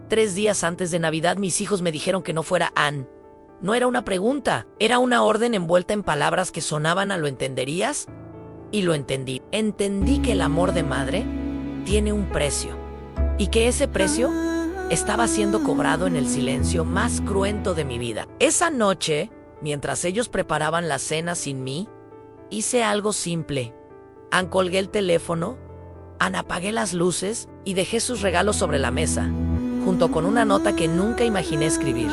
3 días antes de Navidad mis hijos me dijeron que no fuera Ann. No era una pregunta, era una orden envuelta en palabras que sonaban a ¿lo entenderías? Y lo entendí. Entendí que el amor de madre tiene un precio y que ese precio estaba siendo cobrado en el silencio más cruento de mi vida. Esa noche, mientras ellos preparaban la cena sin mí, hice algo simple. Colgué el teléfono, apagué las luces y dejé sus regalos sobre la mesa, junto con una nota que nunca imaginé escribir.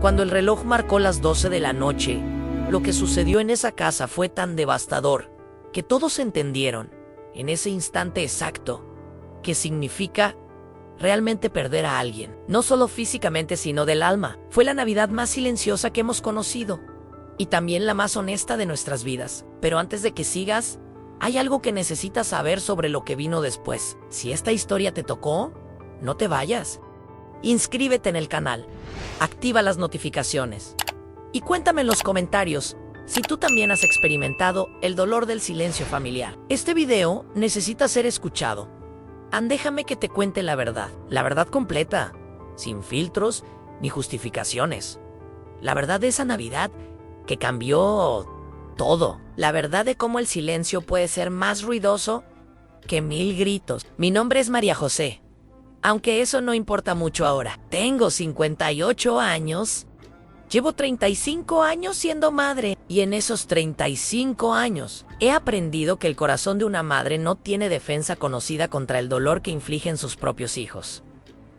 Cuando el reloj marcó las 12 de la noche, lo que sucedió en esa casa fue tan devastador que todos entendieron, en ese instante exacto, qué significa realmente perder a alguien. No solo físicamente, sino del alma. Fue la Navidad más silenciosa que hemos conocido y también la más honesta de nuestras vidas. Pero antes de que sigas, hay algo que necesitas saber sobre lo que vino después. Si esta historia te tocó, no te vayas. Inscríbete en el canal, activa las notificaciones y cuéntame en los comentarios si tú también has experimentado el dolor del silencio familiar. Este video necesita ser escuchado. Déjame que te cuente la verdad completa, sin filtros ni justificaciones. La verdad de esa Navidad que cambió todo. La verdad de cómo el silencio puede ser más ruidoso que 1000 gritos. Mi nombre es María José, aunque eso no importa mucho ahora. Tengo 58 años. Llevo 35 años siendo madre y en esos 35 años he aprendido que el corazón de una madre no tiene defensa conocida contra el dolor que infligen sus propios hijos.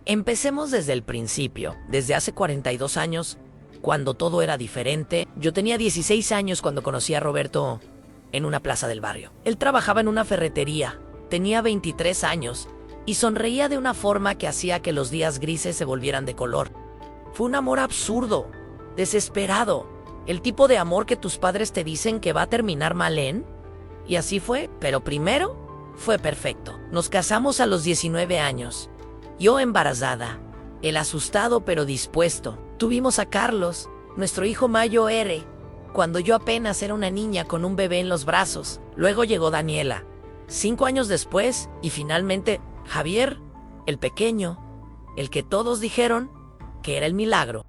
Empecemos desde el principio, desde hace 42 años, cuando todo era diferente. Yo tenía 16 años cuando conocí a Roberto en una plaza del barrio. Él trabajaba en una ferretería, tenía 23 años y sonreía de una forma que hacía que los días grises se volvieran de color. Fue un amor absurdo, desesperado, el tipo de amor que tus padres te dicen que va a terminar mal en. Y así fue, pero primero fue perfecto. Nos casamos a los 19 años, yo embarazada, él asustado pero dispuesto. Tuvimos a Carlos, nuestro hijo mayor, cuando yo apenas era una niña con un bebé en los brazos. Luego llegó Daniela, 5 años después, y finalmente Javier, el pequeño, el que todos dijeron que era el milagro.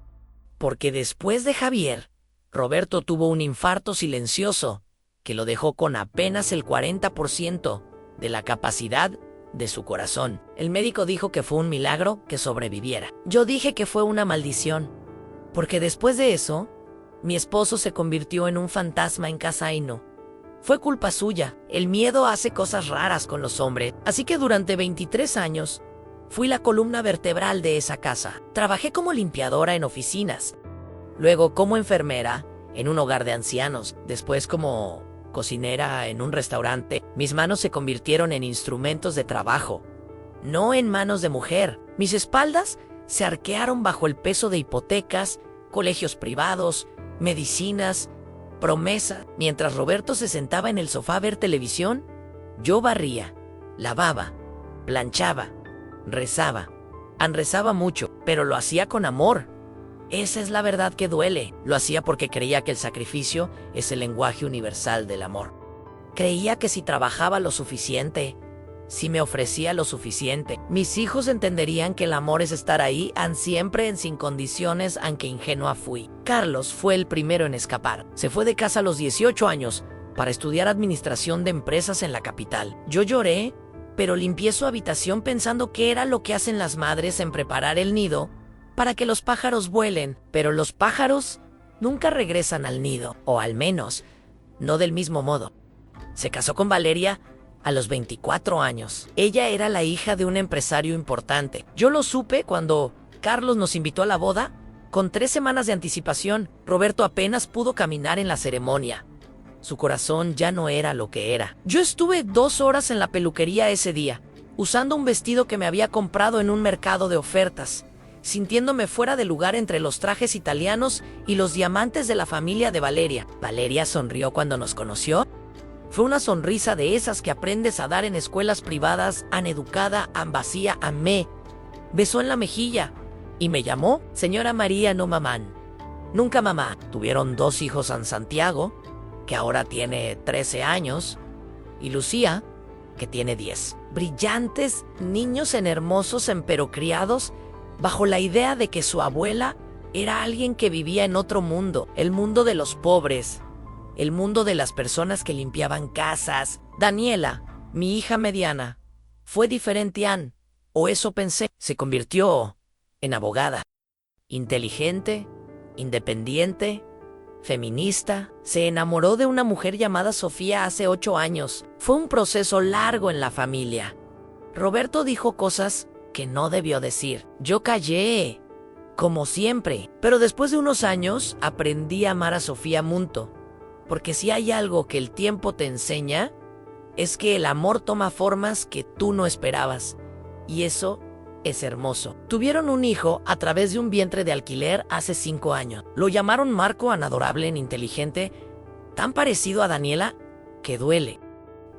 Porque después de Javier, Roberto tuvo un infarto silencioso que lo dejó con apenas el 40% de la capacidad de su corazón. El médico dijo que fue un milagro que sobreviviera. Yo dije que fue una maldición, porque después de eso, mi esposo se convirtió en un fantasma en casa y no. Fue culpa suya. El miedo hace cosas raras con los hombres. Así que durante 23 años, fui la columna vertebral de esa casa. Trabajé como limpiadora en oficinas, luego como enfermera en un hogar de ancianos, después como cocinera en un restaurante. Mis manos se convirtieron en instrumentos de trabajo, no en manos de mujer. Mis espaldas se arquearon bajo el peso de hipotecas, colegios privados, medicinas, promesa. Mientras Roberto se sentaba en el sofá a ver televisión, yo barría, lavaba, planchaba, rezaba. Rezaba mucho, pero lo hacía con amor. Esa es la verdad que duele. Lo hacía porque creía que el sacrificio es el lenguaje universal del amor. Creía que si trabajaba lo suficiente, si me ofrecía lo suficiente, mis hijos entenderían que el amor es estar ahí, siempre, sin condiciones, aunque ingenua fui. Carlos fue el primero en escapar. Se fue de casa a los 18 años para estudiar administración de empresas en la capital. Yo lloré, pero limpié su habitación pensando que era lo que hacen las madres en preparar el nido para que los pájaros vuelen. Pero los pájaros nunca regresan al nido, o al menos, no del mismo modo. Se casó con Valeria a los 24 años. Ella era la hija de un empresario importante. Yo lo supe cuando Carlos nos invitó a la boda. Con 3 semanas de anticipación, Roberto apenas pudo caminar en la ceremonia. Su corazón ya no era lo que era. Yo estuve 2 horas en la peluquería ese día, usando un vestido que me había comprado en un mercado de ofertas, sintiéndome fuera de lugar entre los trajes italianos y los diamantes de la familia de Valeria. Valeria sonrió cuando nos conoció. Fue una sonrisa de esas que aprendes a dar en escuelas privadas, educada, vacía, me besó en la mejilla y me llamó señora María, no mamán. Nunca mamá. Tuvieron 2 hijos en Santiago, que ahora tiene 13 años, y Lucía, que tiene 10. Brillantes niños, hermosos, pero criados bajo la idea de que su abuela era alguien que vivía en otro mundo, el mundo de los pobres, el mundo de las personas que limpiaban casas. Daniela, mi hija mediana, fue diferente o eso pensé. Se convirtió en abogada, inteligente, independiente, feminista. Se enamoró de una mujer llamada Sofía hace 8 años. Fue un proceso largo en la familia. Roberto dijo cosas que no debió decir. Yo callé, como siempre. Pero después de unos años aprendí a amar a Sofía Munto. Porque si hay algo que el tiempo te enseña, es que el amor toma formas que tú no esperabas. Y eso es hermoso. Tuvieron un hijo a través de un vientre de alquiler hace 5 años. Lo llamaron Marco, adorable, inteligente, tan parecido a Daniela que duele.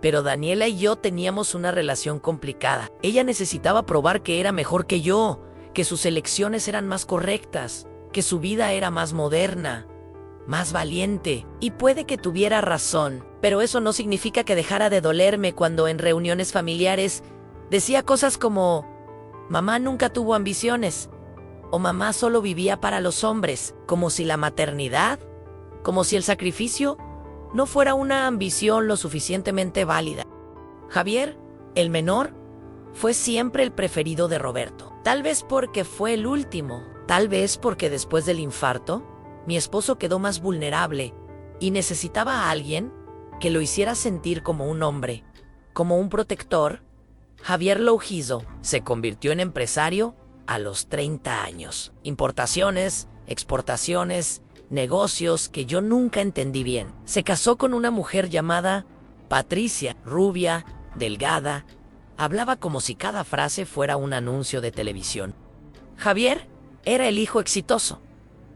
Pero Daniela y yo teníamos una relación complicada. Ella necesitaba probar que era mejor que yo, que sus elecciones eran más correctas, que su vida era más moderna, más valiente. Y puede que tuviera razón, pero eso no significa que dejara de dolerme cuando en reuniones familiares decía cosas como: mamá nunca tuvo ambiciones, o mamá solo vivía para los hombres, como si la maternidad, como si el sacrificio no fuera una ambición lo suficientemente válida. Javier, el menor, fue siempre el preferido de Roberto. Tal vez porque fue el último, tal vez porque después del infarto, mi esposo quedó más vulnerable y necesitaba a alguien que lo hiciera sentir como un hombre, como un protector. Javier Loujizo se convirtió en empresario a los 30 años. Importaciones, exportaciones, negocios que yo nunca entendí bien. Se casó con una mujer llamada Patricia, rubia, delgada. Hablaba como si cada frase fuera un anuncio de televisión. Javier era el hijo exitoso,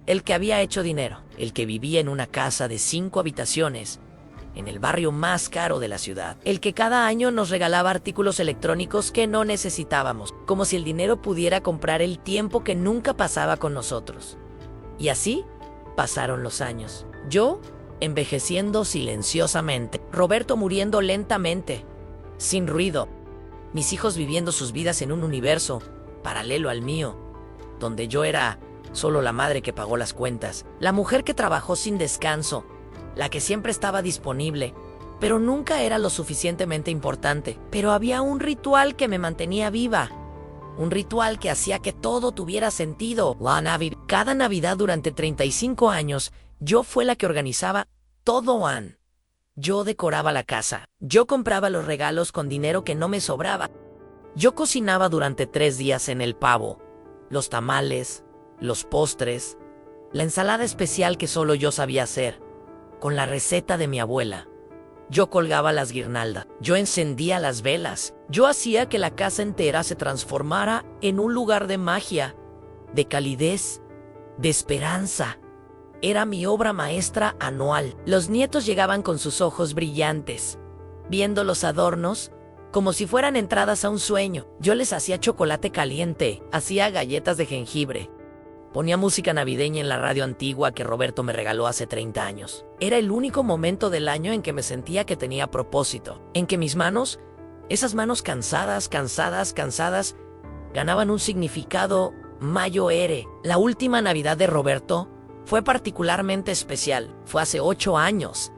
el que había hecho dinero, el que vivía en una casa de 5 habitaciones, en el barrio más caro de la ciudad, el que cada año nos regalaba artículos electrónicos que no necesitábamos, como si el dinero pudiera comprar el tiempo que nunca pasaba con nosotros. Y así pasaron los años. Yo envejeciendo silenciosamente, Roberto muriendo lentamente, sin ruido, mis hijos viviendo sus vidas en un universo paralelo al mío, donde yo era solo la madre que pagó las cuentas, la mujer que trabajó sin descanso, la que siempre estaba disponible, pero nunca era lo suficientemente importante. Pero había un ritual que me mantenía viva, un ritual que hacía que todo tuviera sentido. La Navidad. Cada Navidad durante 35 años, yo fue la que organizaba todo. Yo decoraba la casa, yo compraba los regalos con dinero que no me sobraba. Yo cocinaba durante 3 días en el pavo, los tamales, los postres, la ensalada especial que solo yo sabía hacer, con la receta de mi abuela. Yo colgaba las guirnaldas, yo encendía las velas, yo hacía que la casa entera se transformara en un lugar de magia, de calidez, de esperanza. Era mi obra maestra anual. Los nietos llegaban con sus ojos brillantes, viendo los adornos como si fueran entradas a un sueño. Yo les hacía chocolate caliente, hacía galletas de jengibre. Ponía música navideña en la radio antigua que Roberto me regaló hace 30 años. Era el único momento del año en que me sentía que tenía propósito, en que mis manos, esas manos cansadas, ganaban un significado mayor. La última Navidad de Roberto fue particularmente especial. Fue hace 8 años.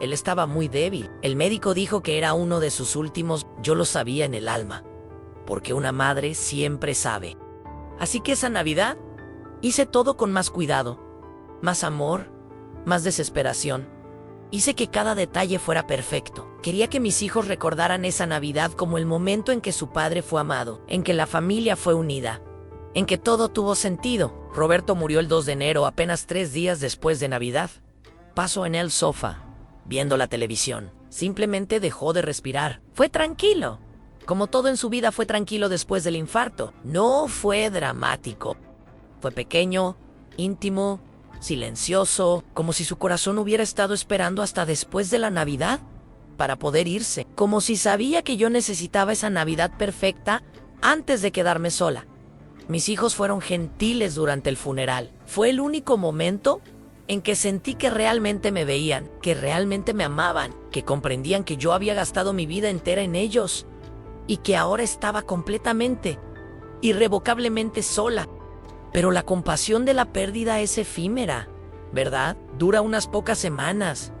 Él estaba muy débil. El médico dijo que era uno de sus últimos. Yo lo sabía en el alma, porque una madre siempre sabe. Así que esa Navidad hice todo con más cuidado, más amor, más desesperación. Hice que cada detalle fuera perfecto. Quería que mis hijos recordaran esa Navidad como el momento en que su padre fue amado, en que la familia fue unida, en que todo tuvo sentido. Roberto murió el 2 de enero, apenas 3 días después de Navidad. Pasó en el sofá, viendo la televisión. Simplemente dejó de respirar. Fue tranquilo, como todo en su vida fue tranquilo después del infarto. No fue dramático. Fue pequeño, íntimo, silencioso, como si su corazón hubiera estado esperando hasta después de la Navidad para poder irse. Como si sabía que yo necesitaba esa Navidad perfecta antes de quedarme sola. Mis hijos fueron gentiles durante el funeral. Fue el único momento en que sentí que realmente me veían, que realmente me amaban, que comprendían que yo había gastado mi vida entera en ellos y que ahora estaba completamente irrevocablemente sola. Pero la compasión de la pérdida es efímera, ¿verdad? Dura unas pocas semanas,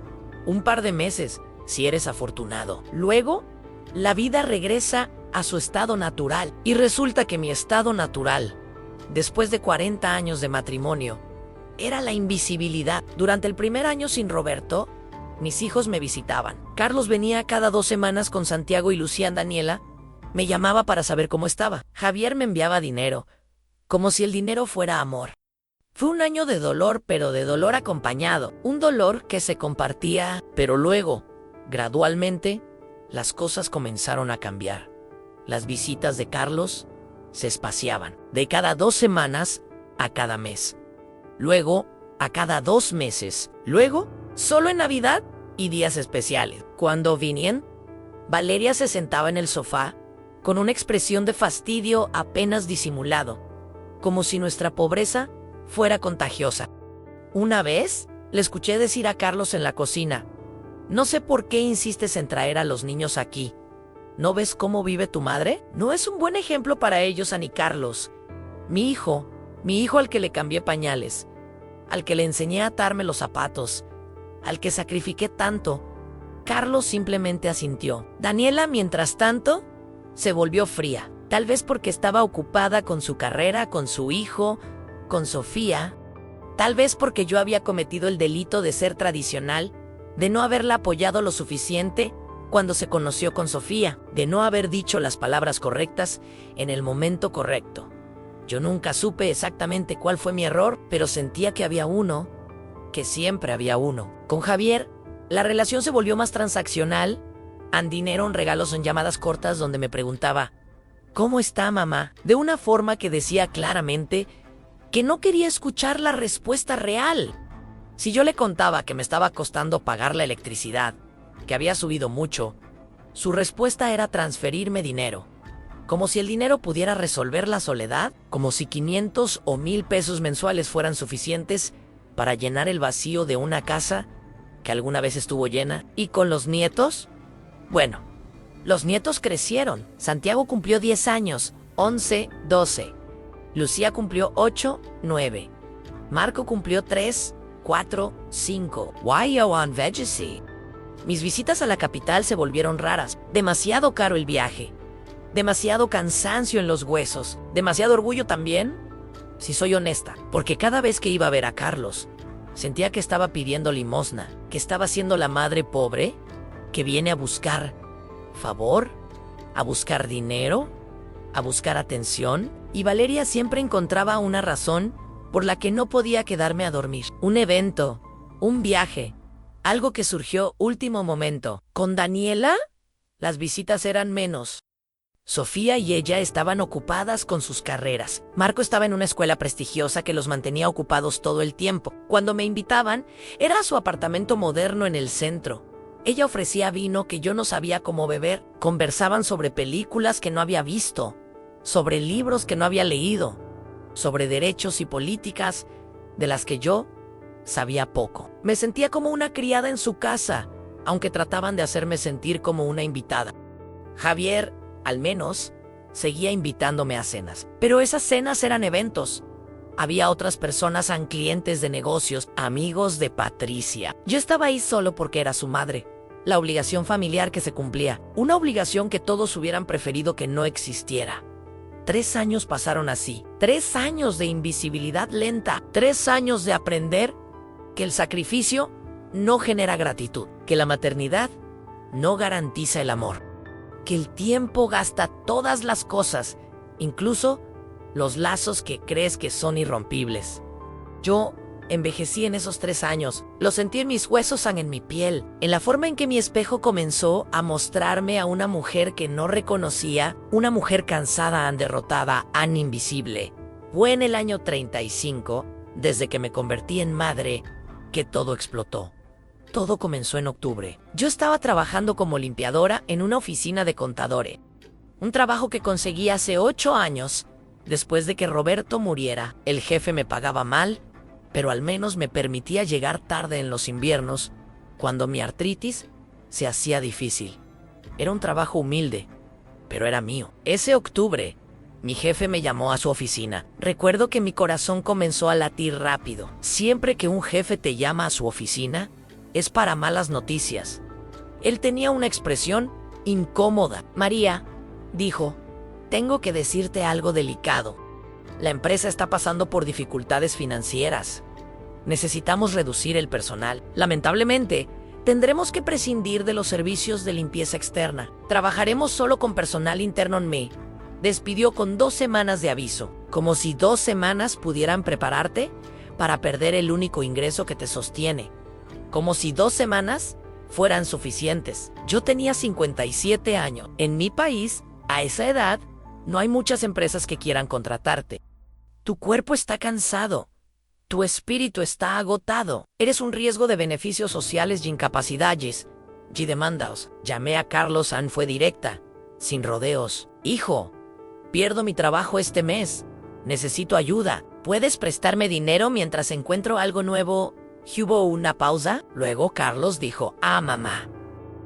un par de meses, si eres afortunado. Luego, la vida regresa a su estado natural. Y resulta que mi estado natural, después de 40 años de matrimonio, era la invisibilidad. Durante el primer año sin Roberto, mis hijos me visitaban. Carlos venía cada 2 semanas con Santiago y Lucía Daniela. Me llamaba para saber cómo estaba. Javier me enviaba dinero, como si el dinero fuera amor. Fue un año de dolor, pero de dolor acompañado. Un dolor que se compartía, pero luego, gradualmente, las cosas comenzaron a cambiar. Las visitas de Carlos se espaciaban, de cada 2 semanas a cada mes. Luego, a cada 2 meses. Luego, solo en Navidad y días especiales. Cuando vinían, Valeria se sentaba en el sofá con una expresión de fastidio apenas disimulado, como si nuestra pobreza fuera contagiosa. Una vez, le escuché decir a Carlos en la cocina: «No sé por qué insistes en traer a los niños aquí. ¿No ves cómo vive tu madre? No es un buen ejemplo para ellos, Ani Carlos. Mi hijo al que le cambié pañales, al que le enseñé a atarme los zapatos, al que sacrifiqué tanto». Carlos simplemente asintió. Daniela, mientras tanto, se volvió fría, tal vez porque estaba ocupada con su carrera, con su hijo, con Sofía, tal vez porque yo había cometido el delito de ser tradicional, de no haberla apoyado lo suficiente cuando se conoció con Sofía, de no haber dicho las palabras correctas en el momento correcto. Yo nunca supe exactamente cuál fue mi error, pero sentía que había uno, que siempre había uno. Con Javier, la relación se volvió más transaccional, en dinero, en regalos, en llamadas cortas donde me preguntaba: «¿Cómo está, mamá?», de una forma que decía claramente que no quería escuchar la respuesta real. Si yo le contaba que me estaba costando pagar la electricidad, que había subido mucho, su respuesta era transferirme dinero. Como si el dinero pudiera resolver la soledad, como si 500 o 1000 pesos mensuales fueran suficientes para llenar el vacío de una casa que alguna vez estuvo llena. ¿Y con los nietos? Bueno, los nietos crecieron. Santiago cumplió 10 años, 11, 12. Lucía cumplió 8, 9. Marco cumplió 3, 4, 5. Why you on Vegasy? Mis visitas a la capital se volvieron raras. Demasiado caro el viaje. Demasiado cansancio en los huesos. Demasiado orgullo también, si soy honesta. Porque cada vez que iba a ver a Carlos, sentía que estaba pidiendo limosna, que estaba siendo la madre pobre, que viene a buscar favor, a buscar dinero, a buscar atención. Y Valeria siempre encontraba una razón por la que no podía quedarme a dormir. Un evento, un viaje, algo que surgió último momento. Con Daniela, las visitas eran menos. Sofía y ella estaban ocupadas con sus carreras. Marco estaba en una escuela prestigiosa que los mantenía ocupados todo el tiempo. Cuando me invitaban, era a su apartamento moderno en el centro. Ella ofrecía vino que yo no sabía cómo beber. Conversaban sobre películas que no había visto, sobre libros que no había leído, sobre derechos y políticas de las que yo sabía poco. Me sentía como una criada en su casa, aunque trataban de hacerme sentir como una invitada. Javier, al menos, seguía invitándome a cenas. Pero esas cenas eran eventos. Había otras personas, clientes de negocios, amigos de Patricia. Yo estaba ahí solo porque era su madre. La obligación familiar que se cumplía. Una obligación que todos hubieran preferido que no existiera. 3 años pasaron así. 3 años de invisibilidad lenta. 3 años de aprender que el sacrificio no genera gratitud. Que la maternidad no garantiza el amor. Que el tiempo gasta todas las cosas, incluso los lazos que crees que son irrompibles. Yo envejecí en esos 3 años. Lo sentí en mis huesos, en mi piel, en la forma en que mi espejo comenzó a mostrarme a una mujer que no reconocía, una mujer cansada, derrotada, invisible. Fue en el año 35, desde que me convertí en madre, que todo explotó. Todo comenzó en octubre. Yo estaba trabajando como limpiadora en una oficina de contadores. Un trabajo que conseguí hace 8 años, después de que Roberto muriera. El jefe me pagaba mal, pero al menos me permitía llegar tarde en los inviernos, cuando mi artritis se hacía difícil. Era un trabajo humilde, pero era mío. Ese octubre, Mi jefe me llamó a su oficina. Recuerdo que mi corazón comenzó a latir rápido. Siempre que un jefe te llama a su oficina, es para malas noticias. Él tenía una expresión incómoda. María, dijo, tengo que decirte algo delicado. La empresa está pasando por dificultades financieras. Necesitamos reducir el personal. Lamentablemente, tendremos que prescindir de los servicios de limpieza externa. Trabajaremos solo con personal interno en me. Despidió con 2 semanas de aviso, como si 2 semanas pudieran prepararte para perder el único ingreso que te sostiene. Como si 2 semanas fueran suficientes. Yo tenía 57 años. En mi país, a esa edad, no hay muchas empresas que quieran contratarte. Tu cuerpo está cansado. Tu espíritu está agotado. Eres un riesgo de beneficios sociales y incapacidades. Y demandas. Llamé a Carlos Ann, fue directa, sin rodeos. Hijo, pierdo mi trabajo este mes. Necesito ayuda. ¿Puedes prestarme dinero mientras encuentro algo nuevo? Hubo una pausa. Luego Carlos dijo, mamá.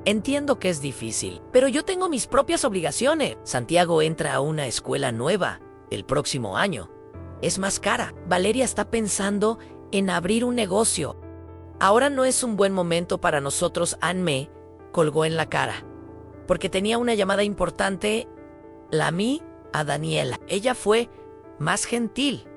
Entiendo que es difícil, pero yo tengo mis propias obligaciones. Santiago entra a una escuela nueva el próximo año. Es más cara. Valeria está pensando en abrir un negocio. Ahora no es un buen momento para nosotros. Ann me colgó en la cara, porque tenía una llamada importante. La mí a Daniela. Ella fue más gentil,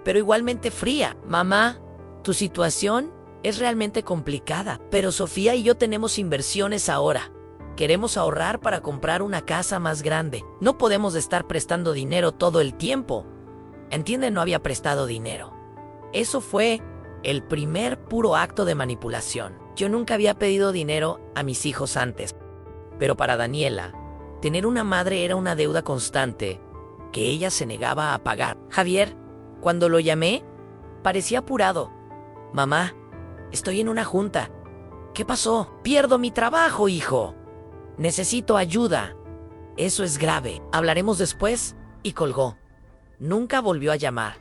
pero igualmente fría. Mamá, tu situación es realmente complicada, pero Sofía y yo tenemos inversiones ahora. Queremos ahorrar para comprar una casa más grande. No podemos estar prestando dinero todo el tiempo. Entiende, no había prestado dinero. Eso fue el primer puro acto de manipulación. Yo nunca había pedido dinero a mis hijos antes. Pero para Daniela, tener una madre era una deuda constante que ella se negaba a pagar. Javier, cuando lo llamé, parecía apurado. Mamá, estoy en una junta. ¿Qué pasó? Pierdo mi trabajo, hijo. Necesito ayuda. Eso es grave. Hablaremos después. Y colgó. Nunca volvió a llamar.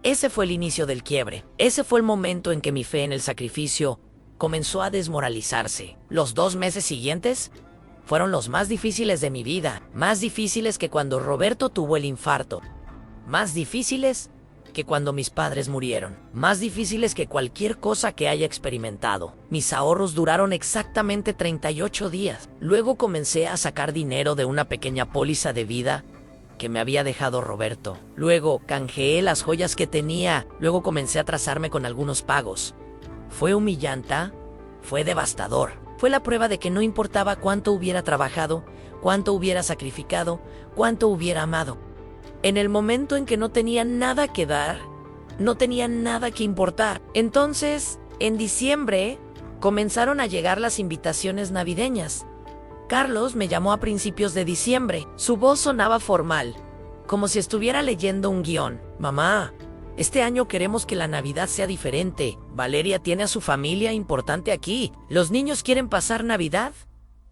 Ese fue el inicio del quiebre. Ese fue el momento en que mi fe en el sacrificio comenzó a desmoralizarse. Los 2 meses siguientes fueron los más difíciles de mi vida. Más difíciles que cuando Roberto tuvo el infarto. Más difíciles que cuando mis padres murieron. Más difíciles que cualquier cosa que haya experimentado. Mis ahorros duraron exactamente 38 días. Luego comencé a sacar dinero de una pequeña póliza de vida que me había dejado Roberto. Luego canjeé las joyas que tenía. Luego comencé a atrasarme con algunos pagos. Fue humillante, fue devastador. Fue la prueba de que no importaba cuánto hubiera trabajado, cuánto hubiera sacrificado, cuánto hubiera amado. En el momento en que no tenía nada que dar, no tenía nada que importar. Entonces, en diciembre, comenzaron a llegar las invitaciones navideñas. Carlos me llamó a principios de diciembre. Su voz sonaba formal, como si estuviera leyendo un guión. Mamá, este año queremos que la Navidad sea diferente. Valeria tiene a su familia importante aquí. Los niños quieren pasar Navidad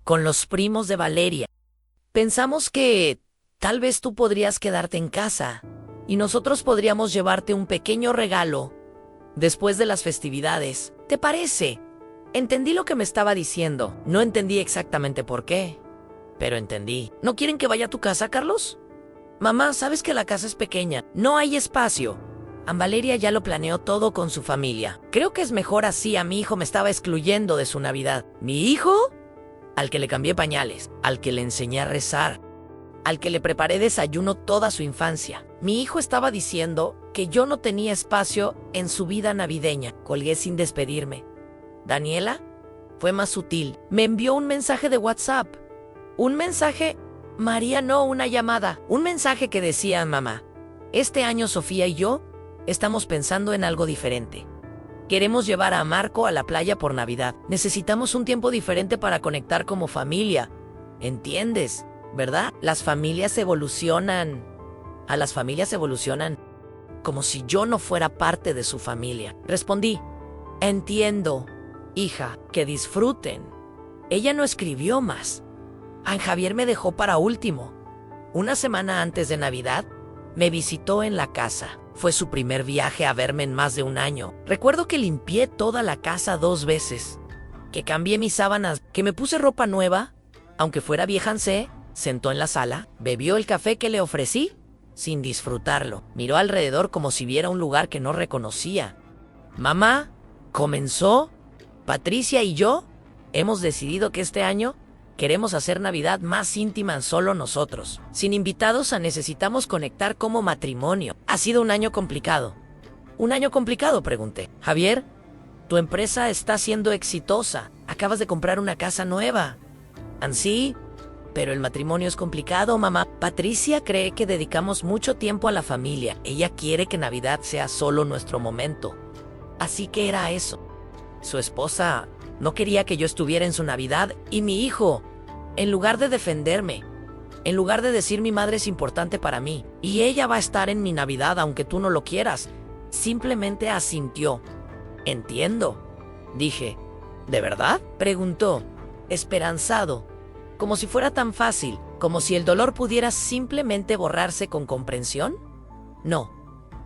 con los primos de Valeria. Pensamos que tal vez tú podrías quedarte en casa y nosotros podríamos llevarte un pequeño regalo después de las festividades. ¿Te parece? Entendí lo que me estaba diciendo. No entendí exactamente por qué, pero entendí. ¿No quieren que vaya a tu casa, Carlos? Mamá, sabes que la casa es pequeña. No hay espacio. Valeria ya lo planeó todo con su familia. Creo que es mejor así. A mi hijo me estaba excluyendo de su Navidad. ¿Mi hijo? Al que le cambié pañales, al que le enseñé a rezar, al que le preparé desayuno toda su infancia. Mi hijo estaba diciendo que yo no tenía espacio en su vida navideña. Colgué sin despedirme. Daniela fue más sutil. Me envió un mensaje de WhatsApp. Un mensaje, María, no una llamada. Un mensaje que decía, mamá, este año Sofía y yo estamos pensando en algo diferente. Queremos llevar a Marco a la playa por Navidad. Necesitamos un tiempo diferente para conectar como familia. ¿Entiendes? ¿Verdad? Las familias evolucionan. A las familias evolucionan como si yo no fuera parte de su familia. Respondí, entiendo. Hija, que disfruten. Ella no escribió más. Javier me dejó para último. Una semana antes de Navidad, me visitó en la casa. Fue su primer viaje a verme en más de un año. Recuerdo que limpié toda la casa 2 veces, que cambié mis sábanas, que me puse ropa nueva, aunque fuera vieja. Se sentó en la sala, bebió el café que le ofrecí sin disfrutarlo. Miró alrededor como si viera un lugar que no reconocía. Mamá, comenzó. Patricia y yo hemos decidido que este año queremos hacer Navidad más íntima solo nosotros. Sin invitados necesitamos conectar como matrimonio. Ha sido un año complicado. ¿Un año complicado?, pregunté. Javier, tu empresa está siendo exitosa. Acabas de comprar una casa nueva. ¿Ansí? Pero el matrimonio es complicado, mamá. Patricia cree que dedicamos mucho tiempo a la familia. Ella quiere que Navidad sea solo nuestro momento. Así que era eso. Su esposa no quería que yo estuviera en su Navidad y mi hijo, en lugar de defenderme, en lugar de decir mi madre es importante para mí y ella va a estar en mi Navidad aunque tú no lo quieras, simplemente asintió. Entiendo, dije. ¿De verdad?, preguntó, esperanzado, como si fuera tan fácil, como si el dolor pudiera simplemente borrarse con comprensión. No,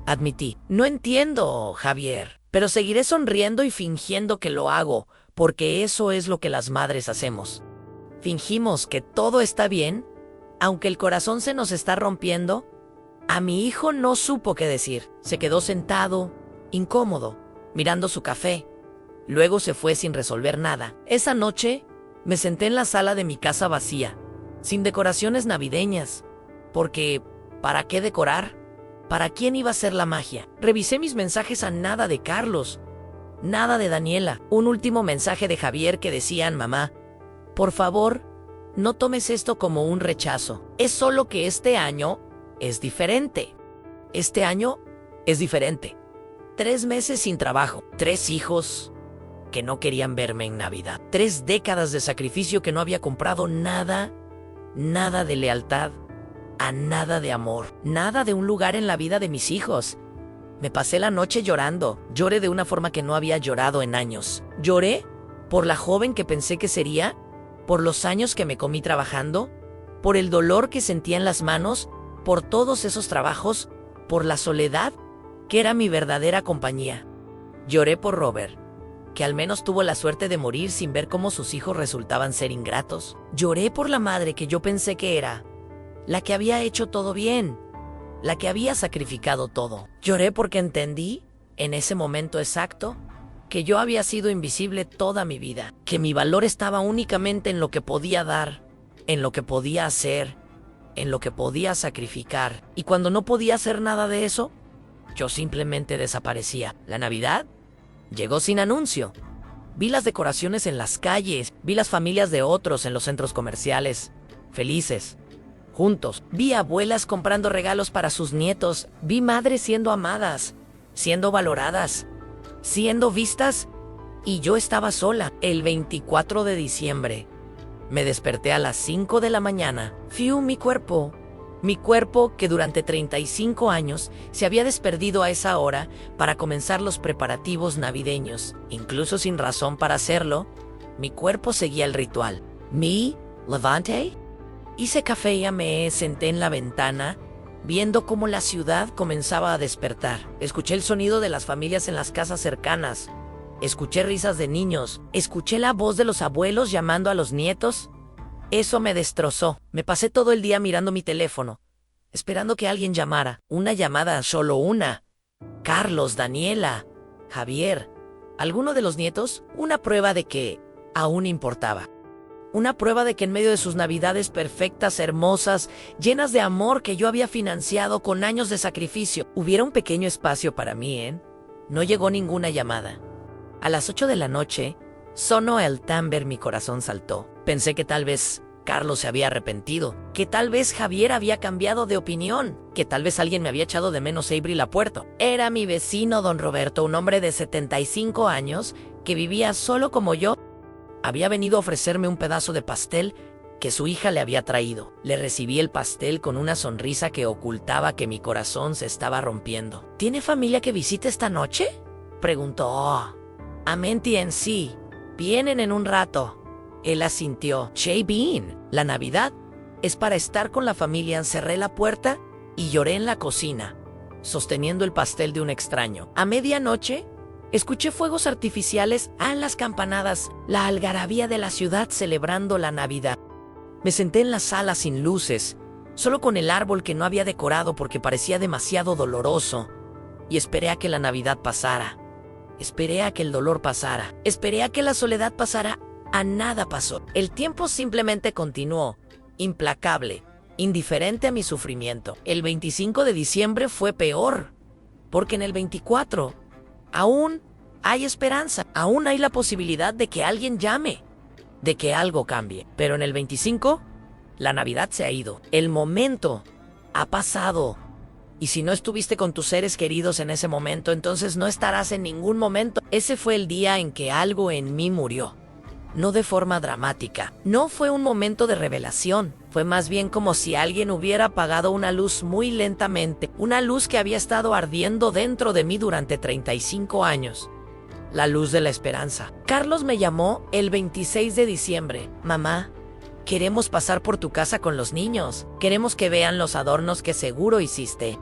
admití. No entiendo, Javier, pero seguiré sonriendo y fingiendo que lo hago, porque eso es lo que las madres hacemos. Fingimos que todo está bien, aunque el corazón se nos está rompiendo. A mi hijo no supo qué decir. Se quedó sentado, incómodo, mirando su café. Luego se fue sin resolver nada. Esa noche me senté en la sala de mi casa vacía, sin decoraciones navideñas, porque ¿para qué decorar? ¿Para quién iba a ser la magia? Revisé mis mensajes a nada de Carlos, nada de Daniela. Un último mensaje de Javier que decían: mamá, por favor, no tomes esto como un rechazo. Es solo que este año es diferente. Este año es diferente. 3 meses sin trabajo, 3 hijos que no querían verme en Navidad, 3 décadas de sacrificio que no había comprado nada de lealtad, a nada de amor, nada de un lugar en la vida de mis hijos. Me pasé la noche llorando. Lloré de una forma que no había llorado en años. Lloré por la joven que pensé que sería, por los años que me comí trabajando, por el dolor que sentía en las manos, por todos esos trabajos, por la soledad que era mi verdadera compañía. Lloré por Robert, que al menos tuvo la suerte de morir sin ver cómo sus hijos resultaban ser ingratos. Lloré por la madre que yo pensé que era, la que había hecho todo bien, la que había sacrificado todo. Lloré porque entendí, en ese momento exacto, que yo había sido invisible toda mi vida, que mi valor estaba únicamente en lo que podía dar, en lo que podía hacer, en lo que podía sacrificar. Y cuando no podía hacer nada de eso, yo simplemente desaparecía. La Navidad llegó sin anuncio. Vi las decoraciones en las calles, vi las familias de otros en los centros comerciales, felices, juntos. Vi abuelas comprando regalos para sus nietos, vi madres siendo amadas, siendo valoradas, siendo vistas, y yo estaba sola. El 24 de diciembre, me desperté a las 5 de la mañana. Fiu, mi cuerpo que durante 35 años se había desperdido a esa hora para comenzar los preparativos navideños. Incluso sin razón para hacerlo, mi cuerpo seguía el ritual. Me levanté, hice café y me senté en la ventana, viendo cómo la ciudad comenzaba a despertar. Escuché el sonido de las familias en las casas cercanas. Escuché risas de niños. Escuché la voz de los abuelos llamando a los nietos. Eso me destrozó. Me pasé todo el día mirando mi teléfono, esperando que alguien llamara. Una llamada, solo una. Carlos, Daniela, Javier, alguno de los nietos. Una prueba de que aún importaba. Una prueba de que en medio de sus navidades perfectas, hermosas, llenas de amor que yo había financiado con años de sacrificio, hubiera un pequeño espacio para mí, ¿eh? No llegó ninguna llamada. A las 8 de la noche, sonó el timbre. Mi corazón saltó. Pensé que tal vez Carlos se había arrepentido, que tal vez Javier había cambiado de opinión, que tal vez alguien me había echado de menos a Avery Lapuerto. Era mi vecino don Roberto, un hombre de 75 años que vivía solo como yo. Había venido a ofrecerme un pedazo de pastel que su hija le había traído. Le recibí el pastel con una sonrisa que ocultaba que mi corazón se estaba rompiendo. ¿Tiene familia que visite esta noche?, preguntó. Amenti en sí. Vienen en un rato. Él asintió. Che Bean, la Navidad es para estar con la familia. Cerré la puerta y lloré en la cocina, sosteniendo el pastel de un extraño. A medianoche, escuché fuegos artificiales, las campanadas, la algarabía de la ciudad celebrando la Navidad. Me senté en la sala sin luces, solo con el árbol que no había decorado porque parecía demasiado doloroso, y esperé a que la Navidad pasara. Esperé a que el dolor pasara. Esperé a que la soledad pasara. A nada pasó. El tiempo simplemente continuó, implacable, indiferente a mi sufrimiento. El 25 de diciembre fue peor, porque en el 24 aún hay esperanza. Aún hay la posibilidad de que alguien llame, de que algo cambie. Pero en el 25, la Navidad se ha ido. El momento ha pasado. Y si no estuviste con tus seres queridos en ese momento, entonces no estarás en ningún momento. Ese fue el día en que algo en mí murió. No de forma dramática. No fue un momento de revelación. Fue más bien como si alguien hubiera apagado una luz muy lentamente. Una luz que había estado ardiendo dentro de mí durante 35 años. La luz de la esperanza. Carlos me llamó el 26 de diciembre. Mamá, queremos pasar por tu casa con los niños. Queremos que vean los adornos que seguro hiciste.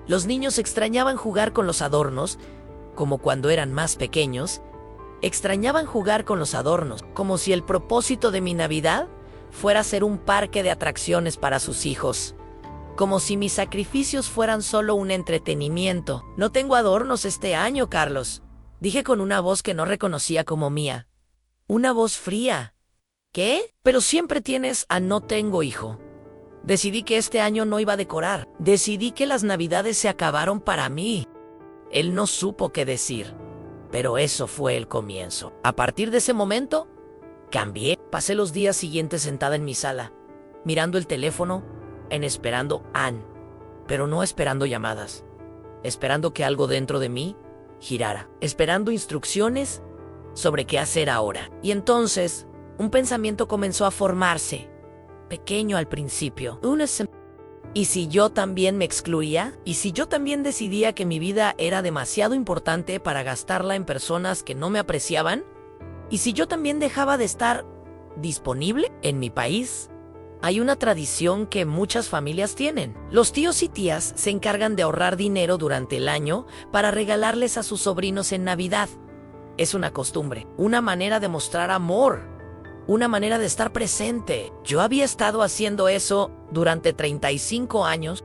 Los niños extrañaban jugar con los adornos, como cuando eran más pequeños. Extrañaban jugar con los adornos, como si el propósito de mi Navidad fuera ser un parque de atracciones para sus hijos. Como si mis sacrificios fueran solo un entretenimiento. No tengo adornos este año, Carlos, dije con una voz que no reconocía como mía. Una voz fría. ¿Qué? Pero siempre tienes a no tengo, hijo. Decidí que este año no iba a decorar. Decidí que las Navidades se acabaron para mí. Él no supo qué decir, pero eso fue el comienzo. A partir de ese momento, cambié. Pasé los días siguientes sentada en mi sala, mirando el teléfono, esperando Ann, pero no esperando llamadas. Esperando que algo dentro de mí girara. Esperando instrucciones sobre qué hacer ahora. Y entonces, un pensamiento comenzó a formarse. Pequeño al principio. ¿Y si yo también me excluía? ¿Y si yo también decidía que mi vida era demasiado importante para gastarla en personas que no me apreciaban? ¿Y si yo también dejaba de estar disponible? En mi país hay una tradición que muchas familias tienen. Los tíos y tías se encargan de ahorrar dinero durante el año para regalarles a sus sobrinos en Navidad. Es una costumbre, una manera de mostrar amor. Una manera de estar presente. Yo había estado haciendo eso durante 35 años.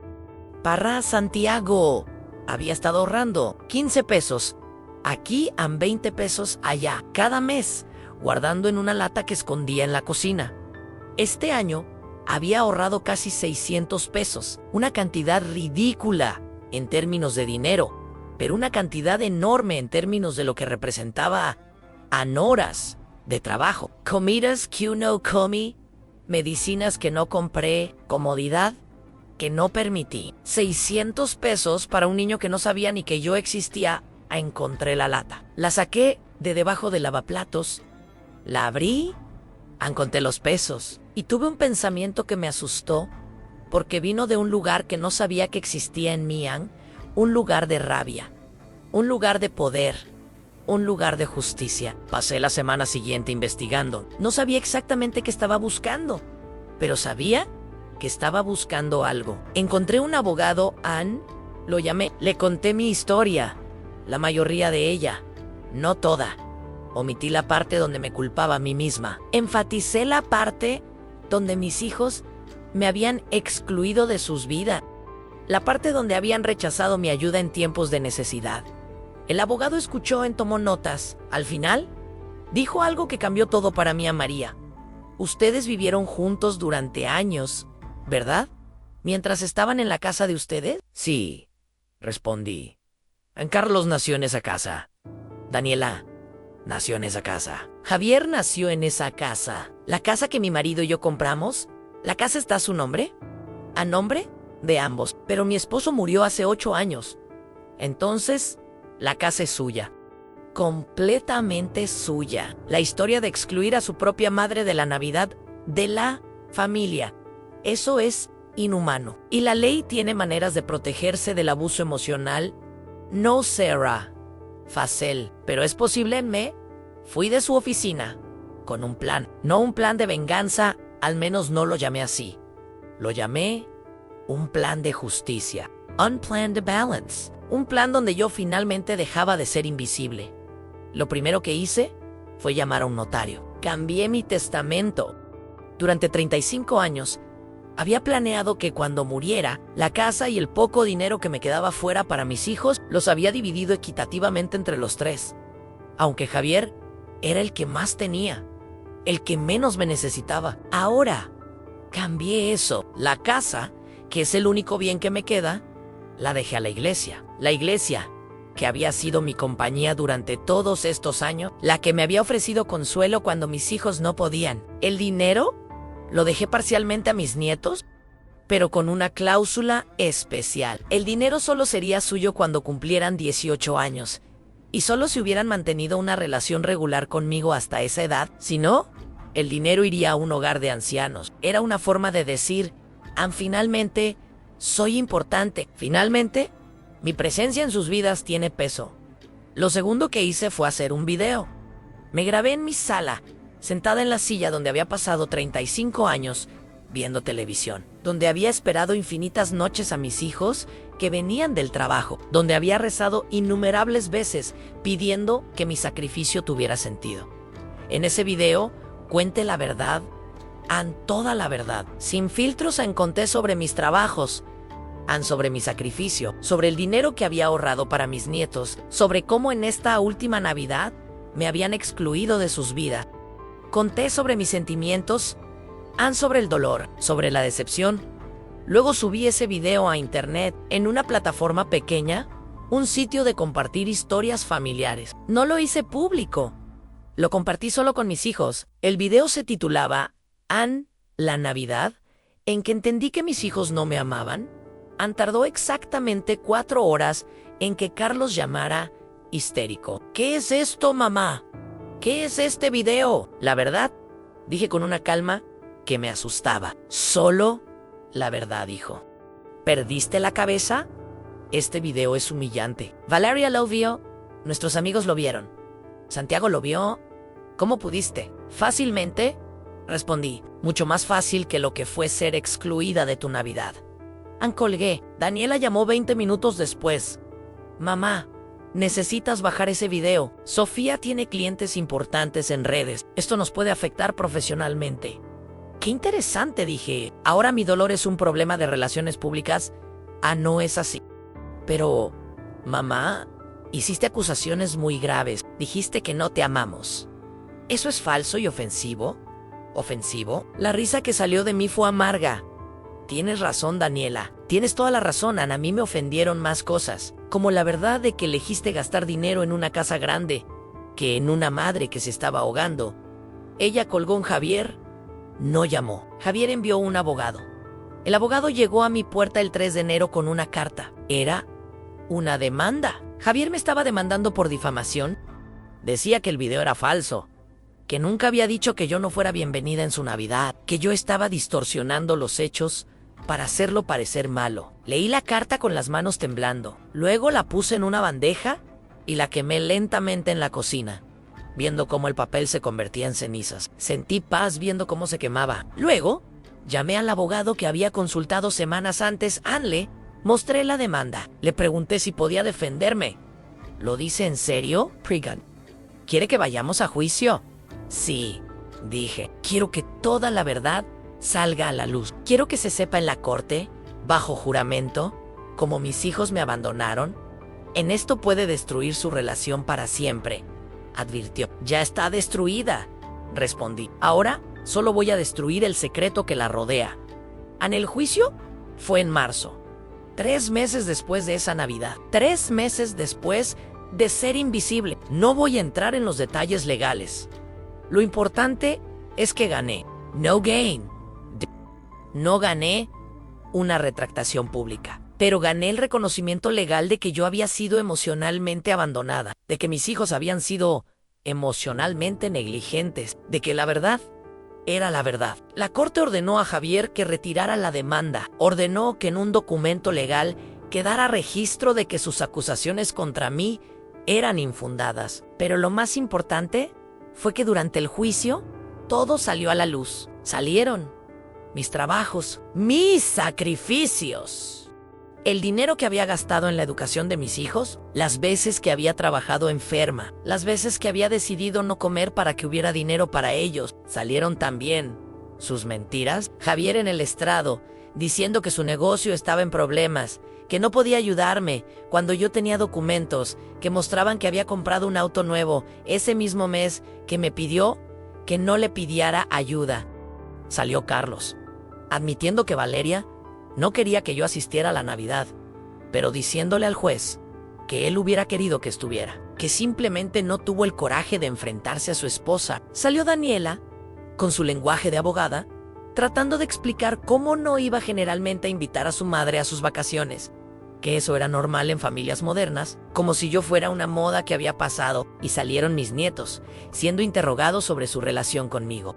Para Santiago. Había estado ahorrando 15 pesos. Aquí a 20 pesos allá. Cada mes. Guardando en una lata que escondía en la cocina. Este año había ahorrado casi 600 pesos. Una cantidad ridícula en términos de dinero. Pero una cantidad enorme en términos de lo que representaba en horas de trabajo. Comidas que no comí, medicinas que no compré, comodidad que no permití. 600 pesos para un niño que no sabía ni que yo existía. Encontré la lata. La saqué de debajo del lavaplatos, la abrí, encontré los pesos y tuve un pensamiento que me asustó porque vino de un lugar que no sabía que existía en mí, un lugar de rabia, un lugar de poder, un lugar de justicia. Pasé la semana siguiente investigando. No sabía exactamente qué estaba buscando, pero sabía que estaba buscando algo. Encontré un abogado, Ann, lo llamé, le conté mi historia, la mayoría de ella, no toda. Omití la parte donde me culpaba a mí misma. Enfaticé la parte donde mis hijos me habían excluido de sus vidas, la parte donde habían rechazado mi ayuda en tiempos de necesidad. El abogado escuchó y tomó notas. Al final, dijo algo que cambió todo para mí a María. Ustedes vivieron juntos durante años, ¿verdad? ¿Mientras estaban en la casa de ustedes? Sí, respondí. Carlos nació en esa casa. Daniela nació en esa casa. Javier nació en esa casa. La casa que mi marido y yo compramos, ¿la casa está a su nombre? A nombre de ambos. Pero mi esposo murió hace 8 años. Entonces, la casa es suya. Completamente suya. La historia de excluir a su propia madre de la Navidad de la familia. Eso es inhumano. Y la ley tiene maneras de protegerse del abuso emocional. No será fácil, pero es posible. Fui de su oficina con un plan. No un plan de venganza, al menos no lo llamé así. Lo llamé un plan de justicia. Un plan de balance. Un plan donde yo finalmente dejaba de ser invisible. Lo primero que hice fue llamar a un notario. Cambié mi testamento. Durante 35 años, Había planeado que cuando muriera, la casa y el poco dinero que me quedaba fuera para mis hijos los había dividido equitativamente entre los tres. Aunque Javier era el que más tenía, el que menos me necesitaba. Ahora cambié eso. La casa, que es el único bien que me queda, la dejé a la iglesia. La iglesia, que había sido mi compañía durante todos estos años, la que me había ofrecido consuelo cuando mis hijos no podían. El dinero lo dejé parcialmente a mis nietos, pero con una cláusula especial. El dinero solo sería suyo cuando cumplieran 18 años, y solo si hubieran mantenido una relación regular conmigo hasta esa edad. Si no, el dinero iría a un hogar de ancianos. Era una forma de decir, finalmente, soy importante. Finalmente, mi presencia en sus vidas tiene peso. Lo segundo que hice fue hacer un video. Me grabé en mi sala, sentada en la silla donde había pasado 35 años viendo televisión, donde había esperado infinitas noches a mis hijos que venían del trabajo, donde había rezado innumerables veces pidiendo que mi sacrificio tuviera sentido. En ese video, cuente la verdad, toda la verdad. Sin filtros conté sobre mis trabajos, sobre mi sacrificio, sobre el dinero que había ahorrado para mis nietos, sobre cómo en esta última Navidad me habían excluido de sus vidas. Conté sobre mis sentimientos, sobre el dolor, sobre la decepción. Luego subí ese video a internet en una plataforma pequeña, un sitio de compartir historias familiares. No lo hice público. Lo compartí solo con mis hijos. El video se titulaba la Navidad en que entendí que mis hijos no me amaban. Tardó exactamente 4 horas en que Carlos llamara histérico. ¿Qué es esto, mamá? ¿Qué es este video? La verdad, dije con una calma que me asustaba. Solo la verdad, hijo. ¿Perdiste la cabeza? Este video es humillante. Valeria lo vio. Nuestros amigos lo vieron. Santiago lo vio. ¿Cómo pudiste? Fácilmente, respondí. Mucho más fácil que lo que fue ser excluida de tu Navidad. Colgué. Daniela llamó 20 minutos después. Mamá, necesitas bajar ese video. Sofía tiene clientes importantes en redes. Esto nos puede afectar profesionalmente. Qué interesante, dije. Ahora mi dolor es un problema de relaciones públicas. No es así. Pero, mamá, hiciste acusaciones muy graves. Dijiste que no te amamos. ¿Eso es falso y ofensivo? ¿Ofensivo? La risa que salió de mí fue amarga. Tienes razón, Daniela. Tienes toda la razón, Ana. A mí me ofendieron más cosas, como la verdad de que elegiste gastar dinero en una casa grande que en una madre que se estaba ahogando. Ella colgó en Javier. No llamó. Javier envió un abogado. El abogado llegó a mi puerta el 3 de enero con una carta. Era una demanda. Javier me estaba demandando por difamación. Decía que el video era falso, que nunca había dicho que yo no fuera bienvenida en su Navidad, que yo estaba distorsionando los hechos para hacerlo parecer malo. Leí la carta con las manos temblando. Luego la puse en una bandeja y la quemé lentamente en la cocina, viendo cómo el papel se convertía en cenizas. Sentí paz viendo cómo se quemaba. Luego, llamé al abogado que había consultado semanas antes. Le mostré la demanda. Le pregunté si podía defenderme. ¿Lo dice en serio, Pregan? ¿Quiere que vayamos a juicio? Sí, dije. Quiero que toda la verdad salga a la luz. Quiero que se sepa en la corte, bajo juramento, como mis hijos me abandonaron. En esto puede destruir su relación para siempre, advirtió. Ya está destruida, respondí. Ahora solo voy a destruir el secreto que la rodea. El juicio fue en marzo, 3 meses después de esa Navidad. 3 meses después de ser invisible. No voy a entrar en los detalles legales. Lo importante es que gané. No gain. No gané una retractación pública, pero gané el reconocimiento legal de que yo había sido emocionalmente abandonada, de que mis hijos habían sido emocionalmente negligentes, de que la verdad era la verdad. La corte ordenó a Javier que retirara la demanda. Ordenó que en un documento legal quedara registro de que sus acusaciones contra mí eran infundadas. Pero lo más importante fue que durante el juicio todo salió a la luz. Salieron mis trabajos, mis sacrificios, el dinero que había gastado en la educación de mis hijos, las veces que había trabajado enferma, las veces que había decidido no comer para que hubiera dinero para ellos. Salieron también sus mentiras. Javier en el estrado, diciendo que su negocio estaba en problemas, que no podía ayudarme cuando yo tenía documentos que mostraban que había comprado un auto nuevo ese mismo mes, que me pidió que no le pidiera ayuda. Salió Carlos, admitiendo que Valeria no quería que yo asistiera a la Navidad, pero diciéndole al juez que él hubiera querido que estuviera, que simplemente no tuvo el coraje de enfrentarse a su esposa. Salió Daniela, con su lenguaje de abogada, tratando de explicar cómo no iba generalmente a invitar a su madre a sus vacaciones, que eso era normal en familias modernas, como si yo fuera una moda que había pasado, y salieron mis nietos, siendo interrogados sobre su relación conmigo.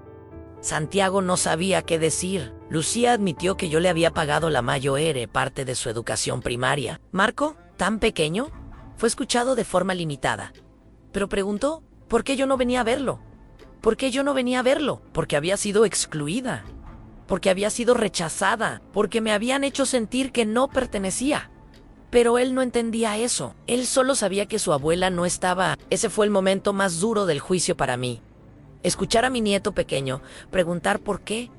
Santiago no sabía qué decir. Lucía admitió que yo le había pagado la mayor parte de su educación primaria. Marco, tan pequeño, fue escuchado de forma limitada, pero preguntó por qué yo no venía a verlo. ¿Por qué yo no venía a verlo? Porque había sido excluida, porque había sido rechazada, porque me habían hecho sentir que no pertenecía. Pero él no entendía eso. Él solo sabía que su abuela no estaba. Ese fue el momento más duro del juicio para mí. Escuchar a mi nieto pequeño preguntar por qué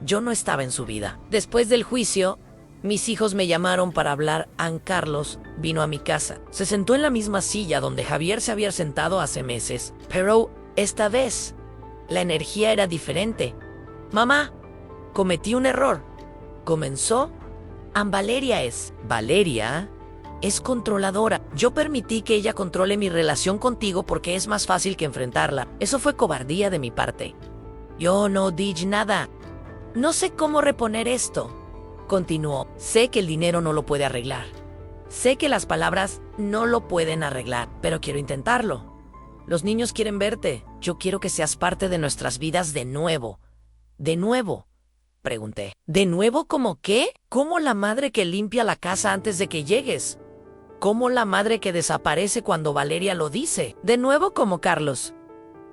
yo no estaba en su vida. Después del juicio, mis hijos me llamaron para hablar. Ann Carlos vino a mi casa. Se sentó en la misma silla donde Javier se había sentado hace meses, pero esta vez la energía era diferente. Mamá, cometí un error. Comenzó. Valeria es controladora. Yo permití que ella controle mi relación contigo porque es más fácil que enfrentarla. Eso fue cobardía de mi parte. Yo no dije nada. No sé cómo reponer esto. Continuó. Sé que el dinero no lo puede arreglar. Sé que las palabras no lo pueden arreglar, pero quiero intentarlo. Los niños quieren verte. Yo quiero que seas parte de nuestras vidas de nuevo. ¿De nuevo? Pregunté. ¿De nuevo cómo qué? ¿Cómo la madre que limpia la casa antes de que llegues? ¿Cómo la madre que desaparece cuando Valeria lo dice? ¿De nuevo como Carlos?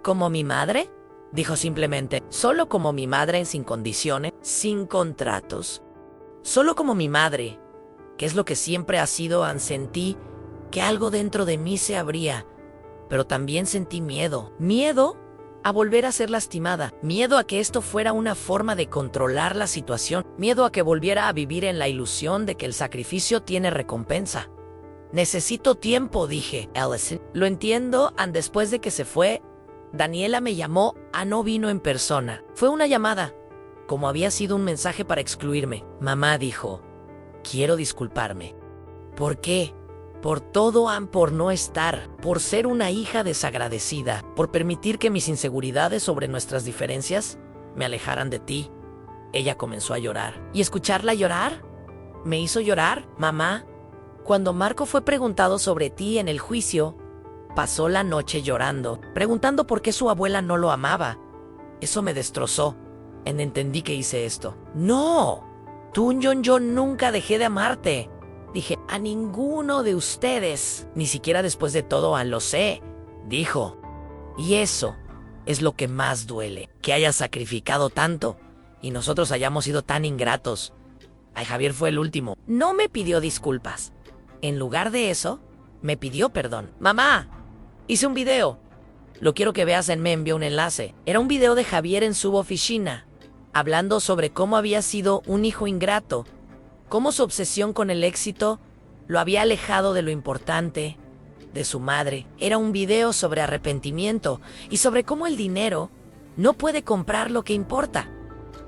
¿Como mi madre? Dijo simplemente. Solo como mi madre, sin condiciones, sin contratos. Solo como mi madre, que es lo que siempre ha sido. Sentí que algo dentro de mí se abría, pero también sentí miedo. Miedo a volver a ser lastimada, miedo a que esto fuera una forma de controlar la situación, miedo a que volviera a vivir en la ilusión de que el sacrificio tiene recompensa. Necesito tiempo, dije. Allison, lo entiendo. Después de que se fue, Daniela me llamó. No vino en persona. Fue una llamada, como había sido un mensaje para excluirme. Mamá dijo, quiero disculparme. ¿Por qué? Por todo, por no estar, por ser una hija desagradecida, por permitir que mis inseguridades sobre nuestras diferencias me alejaran de ti. Ella comenzó a llorar. ¿Y escucharla llorar? ¿Me hizo llorar, mamá? Cuando Marco fue preguntado sobre ti en el juicio, pasó la noche llorando, preguntando por qué su abuela no lo amaba. Eso me destrozó. Entendí que hice esto. ¡No! Yo nunca dejé de amarte. Dije, a ninguno de ustedes. Ni siquiera después de todo, lo sé, dijo. Y eso es lo que más duele, que hayas sacrificado tanto y nosotros hayamos sido tan ingratos. Javier fue el último. No me pidió disculpas. En lugar de eso, me pidió perdón. Mamá, hice un video. Lo quiero que veas. Me envió un enlace. Era un video de Javier en su oficina, hablando sobre cómo había sido un hijo ingrato, cómo su obsesión con el éxito lo había alejado de lo importante, de su madre. Era un video sobre arrepentimiento y sobre cómo el dinero no puede comprar lo que importa.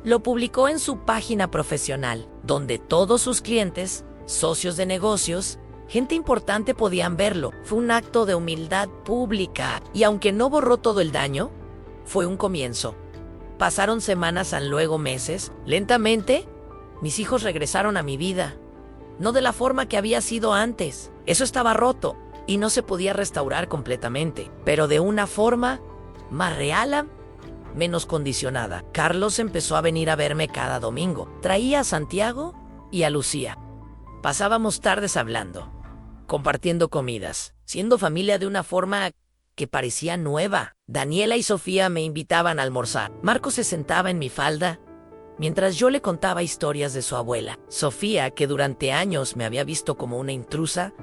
Lo publicó en su página profesional, donde todos sus clientes, socios de negocios, gente importante podían verlo. Fue un acto de humildad pública y aunque no borró todo el daño, fue un comienzo. Pasaron semanas, luego meses. Lentamente, mis hijos regresaron a mi vida. No de la forma que había sido antes. Eso estaba roto y no se podía restaurar completamente, pero de una forma más real, menos condicionada. Carlos empezó a venir a verme cada domingo. Traía a Santiago y a Lucía. Pasábamos tardes hablando, compartiendo comidas, siendo familia de una forma que parecía nueva. Daniela y Sofía me invitaban a almorzar. Marco se sentaba en mi falda mientras yo le contaba historias de su abuela. Sofía, que durante años me había visto como una intrusa,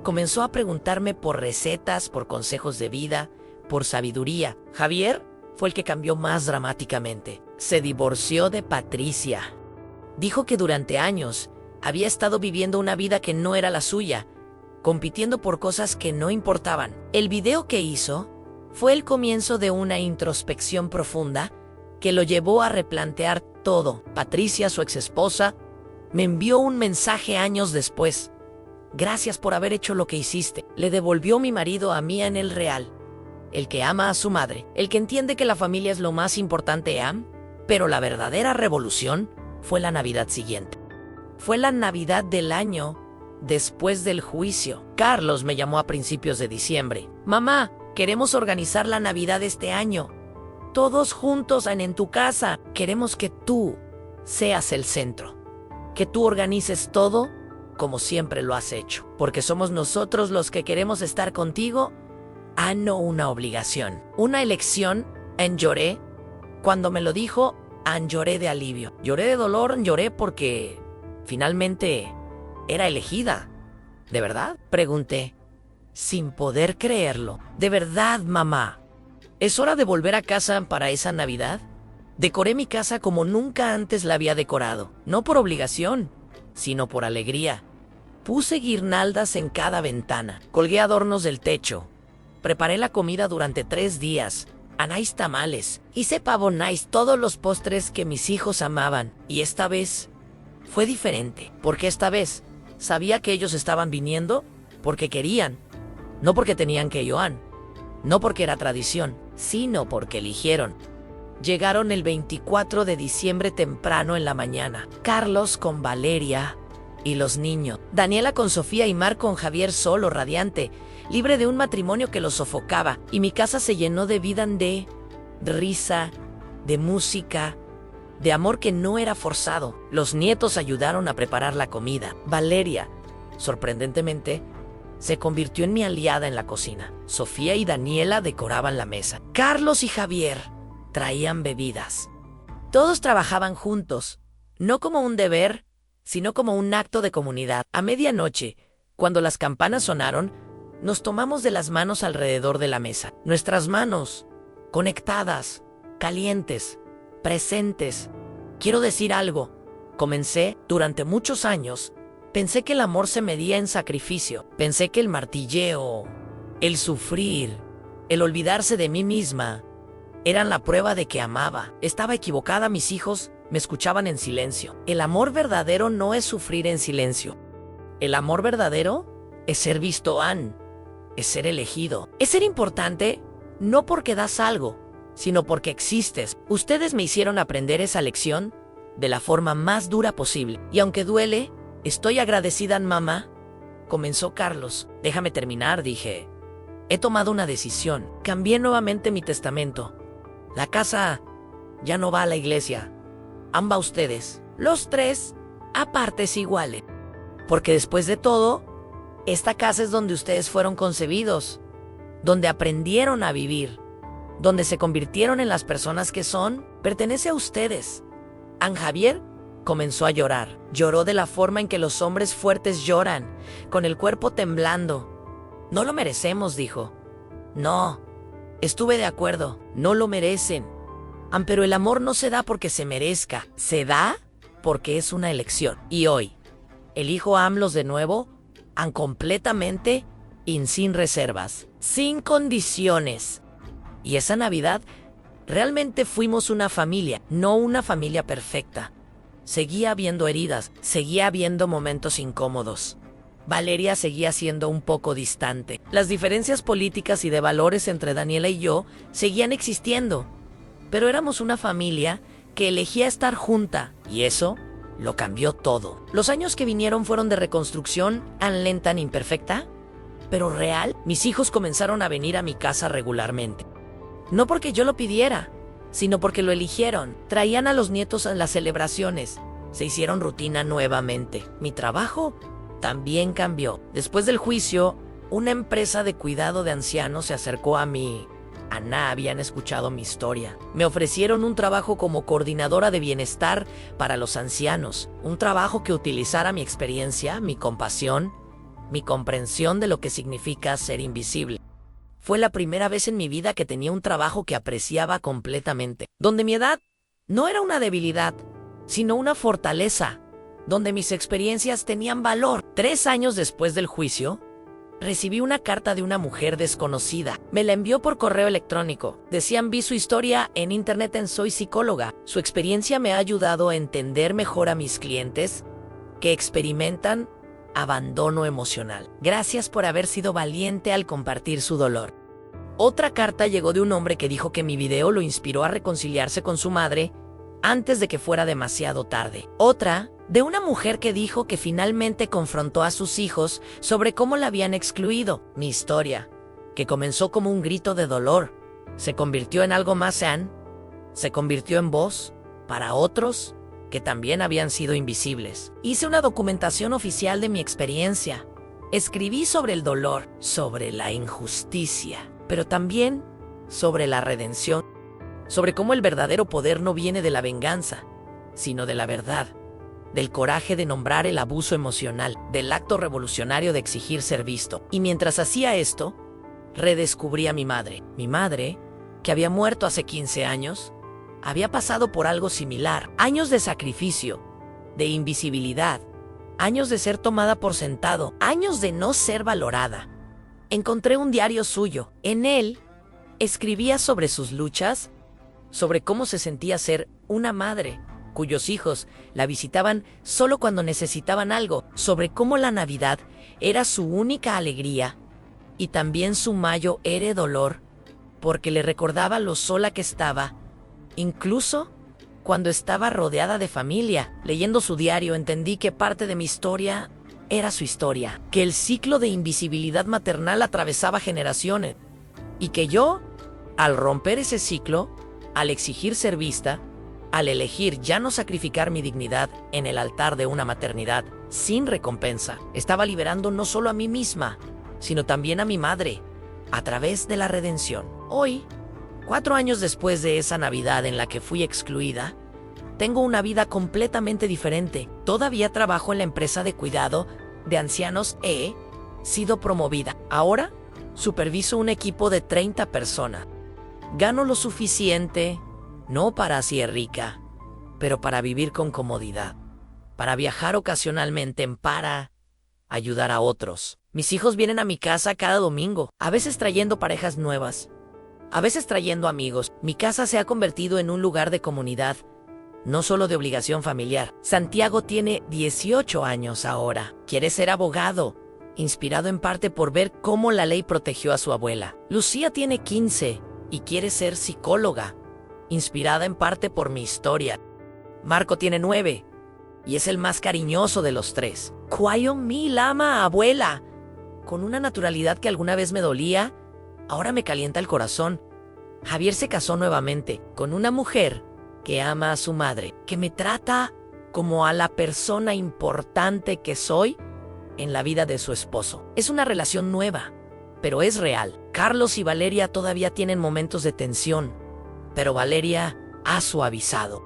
comenzó a preguntarme por recetas, por consejos de vida, por sabiduría. Javier fue el que cambió más dramáticamente. Se divorció de Patricia. Dijo que durante años había estado viviendo una vida que no era la suya, compitiendo por cosas que no importaban. El video que hizo fue el comienzo de una introspección profunda que lo llevó a replantear todo. Patricia, su exesposa, me envió un mensaje años después. Gracias por haber hecho lo que hiciste. Le devolvió mi marido a Mía en el real. El que ama a su madre, el que entiende que la familia es lo más importante, pero la verdadera revolución fue la Navidad siguiente. Fue la Navidad del año después del juicio. Carlos me llamó a principios de diciembre. Mamá, queremos organizar la Navidad este año. Todos juntos en tu casa. Queremos que tú seas el centro. Que tú organices todo como siempre lo has hecho. Porque somos nosotros los que queremos estar contigo. No una obligación. Una elección. Lloré. Cuando me lo dijo, lloré de alivio. Lloré de dolor, lloré porque finalmente era elegida. ¿De verdad? Pregunté, sin poder creerlo. ¿De verdad, mamá? ¿Es hora de volver a casa para esa Navidad? Decoré mi casa como nunca antes la había decorado. No por obligación, sino por alegría. Puse guirnaldas en cada ventana. Colgué adornos del techo. Preparé la comida durante 3 días. Anais tamales. Hice pavonais, todos los postres que mis hijos amaban. Y esta vez fue diferente. Porque esta vez sabía que ellos estaban viniendo porque querían. No porque tenían que ir. No porque era tradición, sino porque eligieron. Llegaron el 24 de diciembre temprano en la mañana. Carlos con Valeria y los niños. Daniela con Sofía y Mar con Javier solo, radiante, libre de un matrimonio que lo sofocaba. Y mi casa se llenó de vida, de risa, de música, de amor que no era forzado. Los nietos ayudaron a preparar la comida. Valeria, sorprendentemente, se convirtió en mi aliada en la cocina. Sofía y Daniela decoraban la mesa. Carlos y Javier traían bebidas. Todos trabajaban juntos, no como un deber, sino como un acto de comunidad. A medianoche, cuando las campanas sonaron, nos tomamos de las manos alrededor de la mesa. Nuestras manos, conectadas, calientes, presentes. Quiero decir algo. Comencé, durante muchos años, pensé que el amor se medía en sacrificio. Pensé que el martilleo, el sufrir, el olvidarse de mí misma, eran la prueba de que amaba. Estaba equivocada, mis hijos me escuchaban en silencio. El amor verdadero no es sufrir en silencio. El amor verdadero es ser visto, es ser elegido. Es ser importante, no porque das algo, sino porque existes. Ustedes me hicieron aprender esa lección de la forma más dura posible. Y aunque duele, estoy agradecida, mamá. Comenzó Carlos. Déjame terminar, dije. He tomado una decisión. Cambié nuevamente mi testamento. La casa ya no va a la iglesia. Va a ustedes. Los 3 a partes iguales. Porque después de todo, esta casa es donde ustedes fueron concebidos, donde aprendieron a vivir, donde se convirtieron en las personas que son. Pertenece a ustedes. Javier comenzó a llorar. Lloró de la forma en que los hombres fuertes lloran, con el cuerpo temblando. No lo merecemos, dijo. No, estuve de acuerdo, no lo merecen. Pero el amor no se da porque se merezca, se da porque es una elección. Y hoy, elijo amarlos de nuevo, completamente y sin reservas, sin condiciones. Y esa Navidad, realmente fuimos una familia, no una familia perfecta. Seguía habiendo heridas, seguía habiendo momentos incómodos. Valeria seguía siendo un poco distante. Las diferencias políticas y de valores entre Daniela y yo seguían existiendo. Pero éramos una familia que elegía estar junta, y eso lo cambió todo. Los años que vinieron fueron de reconstrucción, lenta, imperfecta, pero real. Mis hijos comenzaron a venir a mi casa regularmente. No porque yo lo pidiera, sino porque lo eligieron. Traían a los nietos a las celebraciones. Se hicieron rutina nuevamente. Mi trabajo también cambió. Después del juicio, una empresa de cuidado de ancianos se acercó a mí. Habían escuchado mi historia. Me ofrecieron un trabajo como coordinadora de bienestar para los ancianos. Un trabajo que utilizara mi experiencia, mi compasión, mi comprensión de lo que significa ser invisible. Fue la primera vez en mi vida que tenía un trabajo que apreciaba completamente, donde mi edad No era una debilidad, sino una fortaleza, donde mis experiencias tenían valor. 3 años después del juicio, recibí una carta de una mujer desconocida. Me la envió por correo electrónico. Decían: vi su historia en internet en Soy Psicóloga. Su experiencia me ha ayudado a entender mejor a mis clientes que experimentan abandono emocional. Gracias por haber sido valiente al compartir su dolor. Otra carta llegó de un hombre que dijo que mi video lo inspiró a reconciliarse con su madre antes de que fuera demasiado tarde. Otra de una mujer que dijo que finalmente confrontó a sus hijos sobre cómo la habían excluido. Mi historia, que comenzó como un grito de dolor, se convirtió en algo más sano, se convirtió en voz para otros que también habían sido invisibles. Hice una documentación oficial de mi experiencia. Escribí sobre el dolor, sobre la injusticia, pero también sobre la redención, sobre cómo el verdadero poder no viene de la venganza, sino de la verdad, del coraje de nombrar el abuso emocional, del acto revolucionario de exigir ser visto. Y mientras hacía esto, redescubrí a mi madre. Mi madre, que había muerto hace 15 años, había pasado por algo similar. Años de sacrificio, de invisibilidad, años de ser tomada por sentado, años de no ser valorada. Encontré un diario suyo. En él, escribía sobre sus luchas, sobre cómo se sentía ser una madre cuyos hijos la visitaban solo cuando necesitaban algo, sobre cómo la Navidad era su única alegría y también su mayo era dolor, porque le recordaba lo sola que estaba, incluso cuando estaba rodeada de familia. Leyendo su diario entendí que parte de mi historia era su historia, que el ciclo de invisibilidad maternal atravesaba generaciones y que yo, al romper ese ciclo, al exigir ser vista, al elegir ya no sacrificar mi dignidad en el altar de una maternidad sin recompensa, estaba liberando no solo a mí misma, sino también a mi madre, a través de la redención. Hoy, 4 años después de esa Navidad en la que fui excluida, tengo una vida completamente diferente. Todavía trabajo en la empresa de cuidado de ancianos. He sido promovida. Ahora, superviso un equipo de 30 personas. Gano lo suficiente, no para ser rica, pero para vivir con comodidad, para viajar ocasionalmente, para ayudar a otros. Mis hijos vienen a mi casa cada domingo, a veces trayendo parejas nuevas, a veces trayendo amigos. Mi casa se ha convertido en un lugar de comunidad, no solo de obligación familiar. Santiago tiene 18 años ahora. Quiere ser abogado, inspirado en parte por ver cómo la ley protegió a su abuela. Lucía tiene 15 y quiere ser psicóloga, inspirada en parte por mi historia. Marco tiene 9 y es el más cariñoso de los 3. Kwayomí la ama, abuela, con una naturalidad que alguna vez me dolía, ahora me calienta el corazón. Javier se casó nuevamente con una mujer que ama a su madre, que me trata como a la persona importante que soy en la vida de su esposo. Es una relación nueva, pero es real. Carlos y Valeria todavía tienen momentos de tensión, pero Valeria ha suavizado.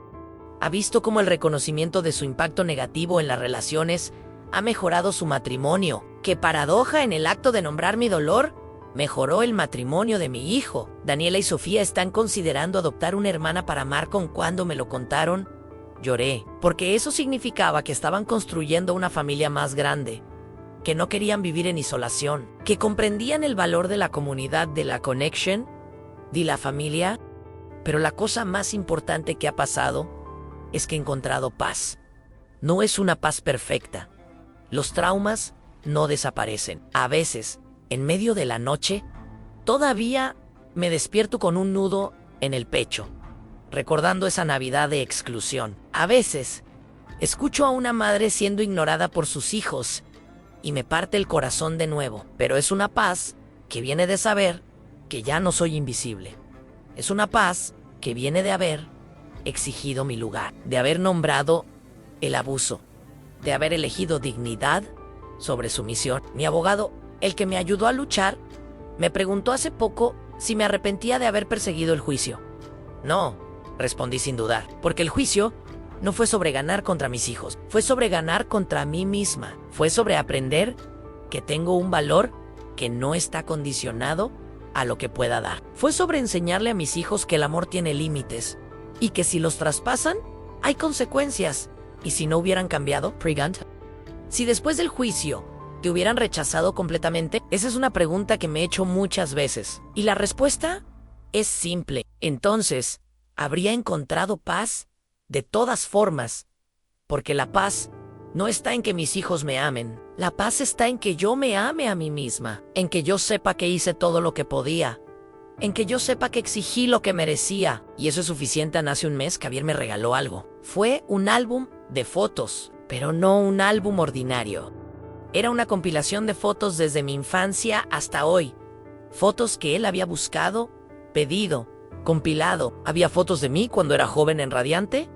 Ha visto cómo el reconocimiento de su impacto negativo en las relaciones ha mejorado su matrimonio. ¡Qué paradoja! En el acto de nombrar mi dolor, mejoró el matrimonio de mi hijo. Daniela y Sofía están considerando adoptar una hermana para Marco. Cuando me lo contaron, lloré, porque eso significaba que estaban construyendo una familia más grande, que no querían vivir en isolación, que comprendían el valor de la comunidad, de la connection, de la familia. Pero la cosa más importante que ha pasado es que he encontrado paz. No es una paz perfecta. Los traumas no desaparecen. A veces, en medio de la noche, todavía me despierto con un nudo en el pecho, recordando esa Navidad de exclusión. A veces, escucho a una madre siendo ignorada por sus hijos y me parte el corazón de nuevo. Pero es una paz que viene de saber que ya no soy invisible. Es una paz que viene de haber exigido mi lugar, de haber nombrado el abuso, de haber elegido dignidad sobre sumisión. Mi abogado, el que me ayudó a luchar, me preguntó hace poco si me arrepentía de haber perseguido el juicio. No, respondí sin dudar, porque el juicio no fue sobre ganar contra mis hijos, fue sobre ganar contra mí misma, fue sobre aprender que tengo un valor que no está condicionado a lo que pueda dar. Fue sobre enseñarle a mis hijos que el amor tiene límites, y que si los traspasan, hay consecuencias. ¿Y si no hubieran cambiado? Pregunta. Si después del juicio te hubieran rechazado completamente, esa es una pregunta que me he hecho muchas veces. Y la respuesta es simple. Entonces, ¿habría encontrado paz? De todas formas, porque la paz no está en que mis hijos me amen. La paz está en que yo me ame a mí misma, en que yo sepa que hice todo lo que podía, en que yo sepa que exigí lo que merecía. Y eso es suficiente. Hace un mes Javier me regaló algo. Fue un álbum de fotos, pero no un álbum ordinario. Era una compilación de fotos desde mi infancia hasta hoy. Fotos que él había buscado, pedido, compilado. Había fotos de mí cuando era joven en Radiante,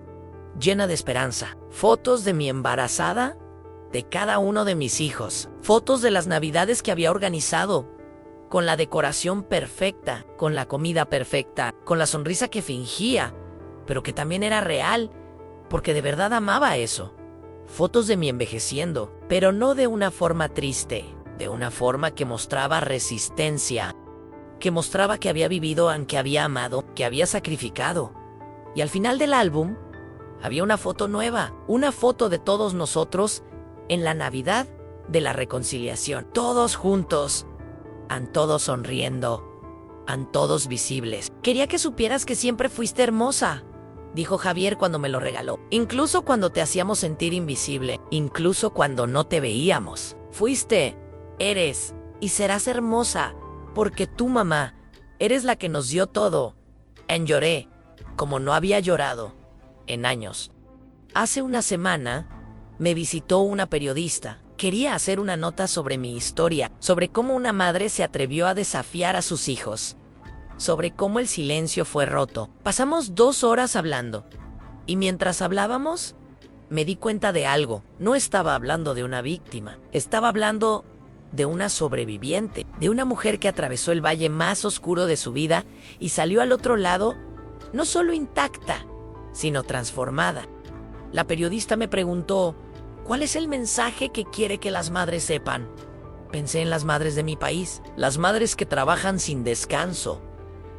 llena de esperanza. Fotos de mi embarazada, de cada uno de mis hijos. Fotos de las navidades que había organizado, con la decoración perfecta, con la comida perfecta, con la sonrisa que fingía, pero que también era real, porque de verdad amaba eso. Fotos de mí envejeciendo, pero no de una forma triste, de una forma que mostraba resistencia, que mostraba que había vivido, aunque había amado, que había sacrificado. Y al final del álbum, había una foto nueva, una foto de todos nosotros en la Navidad de la reconciliación. Todos juntos, todos sonriendo, todos visibles. Quería que supieras que siempre fuiste hermosa, dijo Javier cuando me lo regaló. Incluso cuando te hacíamos sentir invisible, incluso cuando no te veíamos. Fuiste, eres y serás hermosa, porque tú, mamá, eres la que nos dio todo. Lloré como no había llorado en años. Hace una semana me visitó una periodista. Quería hacer una nota sobre mi historia, sobre cómo una madre se atrevió a desafiar a sus hijos, sobre cómo el silencio fue roto. Pasamos 2 horas hablando, y mientras hablábamos, me di cuenta de algo. No estaba hablando de una víctima, estaba hablando de una sobreviviente, de una mujer que atravesó el valle más oscuro de su vida y salió al otro lado, no solo intacta, sino transformada. La periodista me preguntó, ¿cuál es el mensaje que quiere que las madres sepan? Pensé en las madres de mi país, las madres que trabajan sin descanso,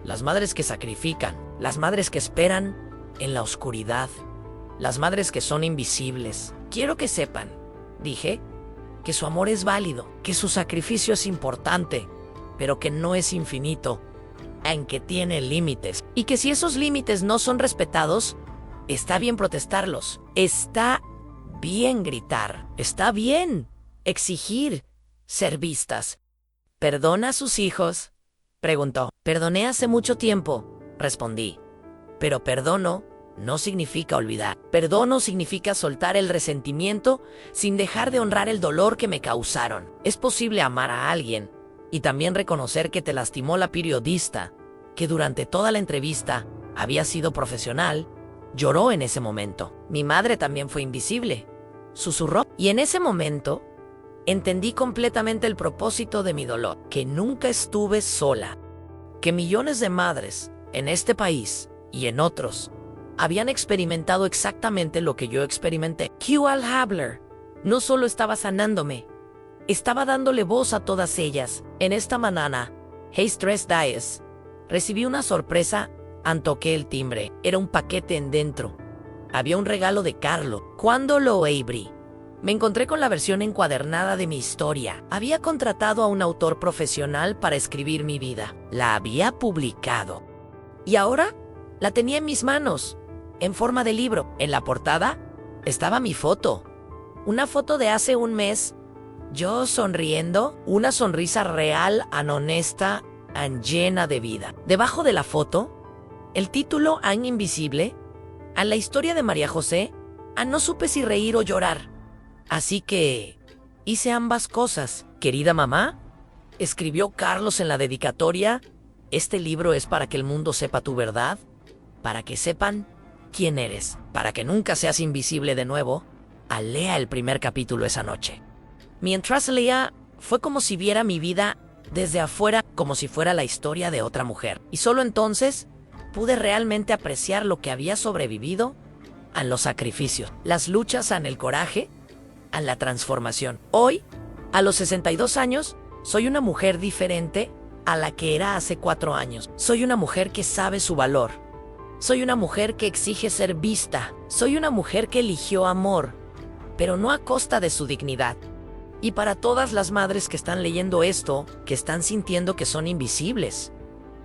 las madres que sacrifican, las madres que esperan en la oscuridad, las madres que son invisibles. Quiero que sepan, dije, que su amor es válido, que su sacrificio es importante, pero que no es infinito, en que tiene límites, y que si esos límites no son respetados, está bien protestarlos, está bien gritar, está bien exigir ser vistas. ¿Perdona a sus hijos?, preguntó. Perdoné hace mucho tiempo, respondí. Pero perdono no significa olvidar. Perdono significa soltar el resentimiento sin dejar de honrar el dolor que me causaron. Es posible amar a alguien y también reconocer que te lastimó la periodista, que durante toda la entrevista había sido profesional, lloró en ese momento. Mi madre también fue invisible, susurró. Y en ese momento entendí completamente el propósito de mi dolor, que nunca estuve sola, que millones de madres en este país y en otros habían experimentado exactamente lo que yo experimenté. Q.Al Habler no solo estaba sanándome, estaba dándole voz a todas ellas. En esta mañana, Hey Stress Dias, recibí una sorpresa. Toqué el timbre. Era un paquete en dentro. Había un regalo de Carlo. Cuando lo abrí, me encontré con la versión encuadernada de mi historia. Había contratado a un autor profesional para escribir mi vida. La había publicado. Y ahora la tenía en mis manos, en forma de libro. En la portada estaba mi foto. Una foto de hace un mes, yo sonriendo, una sonrisa real, honesta, llena de vida. Debajo de la foto, el título invisible, a la historia de María José, no supe si reír o llorar. Así que hice ambas cosas. Querida mamá, escribió Carlos en la dedicatoria, este libro es para que el mundo sepa tu verdad, para que sepan quién eres, para que nunca seas invisible de nuevo. Lea el primer capítulo esa noche. Mientras leía, fue como si viera mi vida desde afuera, como si fuera la historia de otra mujer. Y solo entonces pude realmente apreciar lo que había sobrevivido a los sacrificios, las luchas, el coraje, a la transformación. Hoy, a los 62 años, soy una mujer diferente a la que era hace 4 años. Soy una mujer que sabe su valor. Soy una mujer que exige ser vista. Soy una mujer que eligió amor, pero no a costa de su dignidad. Y para todas las madres que están leyendo esto, que están sintiendo que son invisibles,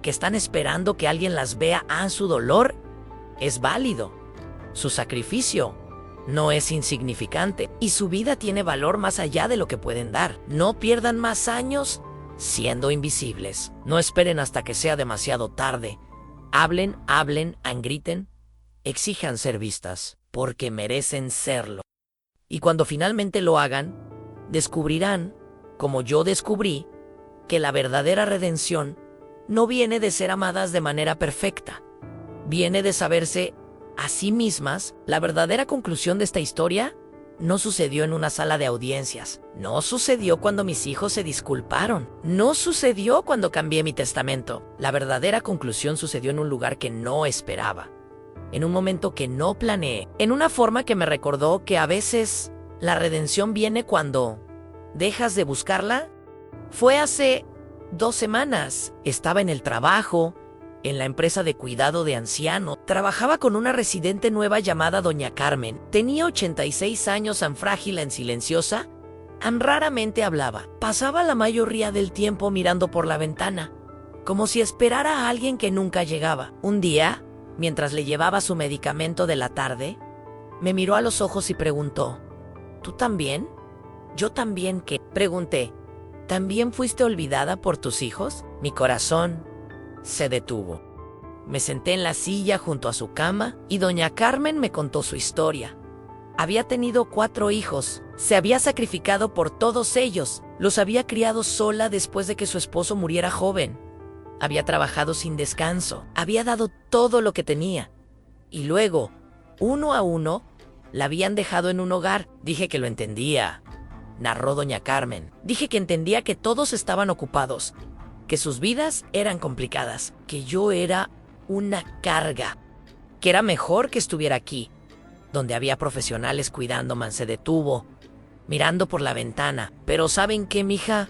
que están esperando que alguien las vea, su dolor es válido. Su sacrificio no es insignificante y su vida tiene valor más allá de lo que pueden dar. No pierdan más años siendo invisibles. No esperen hasta que sea demasiado tarde. Hablen, griten, exijan ser vistas, porque merecen serlo. Y cuando finalmente lo hagan, descubrirán, como yo descubrí, que la verdadera redención no viene de ser amadas de manera perfecta. Viene de saberse a sí mismas. La verdadera conclusión de esta historia no sucedió en una sala de audiencias. No sucedió cuando mis hijos se disculparon. No sucedió cuando cambié mi testamento. La verdadera conclusión sucedió en un lugar que no esperaba. En un momento que no planeé. En una forma que me recordó que a veces la redención viene cuando dejas de buscarla. Fue hace 2 semanas. Estaba en el trabajo, en la empresa de cuidado de ancianos. Trabajaba con una residente nueva llamada Doña Carmen. Tenía 86 años, tan frágil, en silenciosa. Raramente hablaba. Pasaba la mayoría del tiempo mirando por la ventana, como si esperara a alguien que nunca llegaba. Un día, mientras le llevaba su medicamento de la tarde, me miró a los ojos y preguntó: ¿Tú también? ¿Yo también qué? Pregunté. ¿También fuiste olvidada por tus hijos? Mi corazón se detuvo. Me senté en la silla junto a su cama y Doña Carmen me contó su historia. Había tenido 4 hijos, se había sacrificado por todos ellos, los había criado sola después de que su esposo muriera joven. Había trabajado sin descanso, había dado todo lo que tenía. Y luego, uno a uno, la habían dejado en un hogar. Dije que lo entendía, narró Doña Carmen. Dije que entendía que todos estaban ocupados, que sus vidas eran complicadas, que yo era una carga, que era mejor que estuviera aquí, donde había profesionales cuidándome. Se detuvo, mirando por la ventana. Pero ¿saben qué, mija?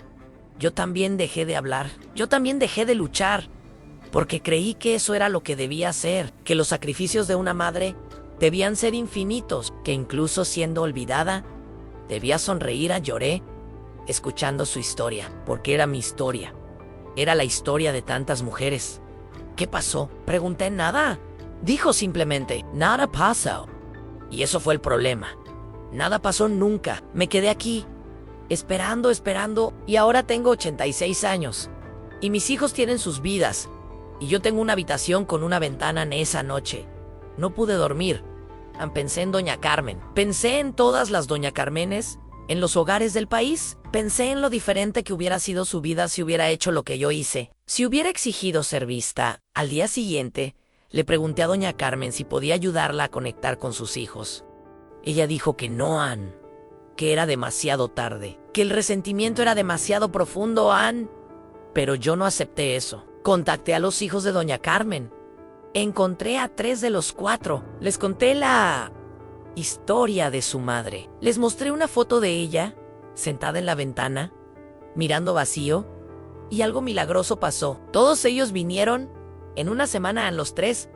Yo también dejé de hablar, yo también dejé de luchar, porque creí que eso era lo que debía hacer, que los sacrificios de una madre debían ser infinitos, que incluso siendo olvidada, debía sonreír. Lloré, escuchando su historia, porque era mi historia. Era la historia de tantas mujeres. ¿Qué pasó? Pregunté. Nada. Dijo simplemente, nada pasó. Y eso fue el problema. Nada pasó nunca. Me quedé aquí, esperando, y ahora tengo 86 años. Y mis hijos tienen sus vidas. Y yo tengo una habitación con una ventana. En esa noche no pude dormir. Pensé en Doña Carmen. Pensé en todas las Doña Carmenes en los hogares del país. Pensé en lo diferente que hubiera sido su vida si hubiera hecho lo que yo hice. Si hubiera exigido ser vista. Al día siguiente, le pregunté a Doña Carmen si podía ayudarla a conectar con sus hijos. Ella dijo que no, Ann, que era demasiado tarde, que el resentimiento era demasiado profundo, Ann. Pero yo no acepté eso. Contacté a los hijos de Doña Carmen. Encontré a 3 de los 4. Les conté la historia de su madre. Les mostré una foto de ella, sentada en la ventana, mirando vacío, y algo milagroso pasó. Todos ellos vinieron en una semana, los 3,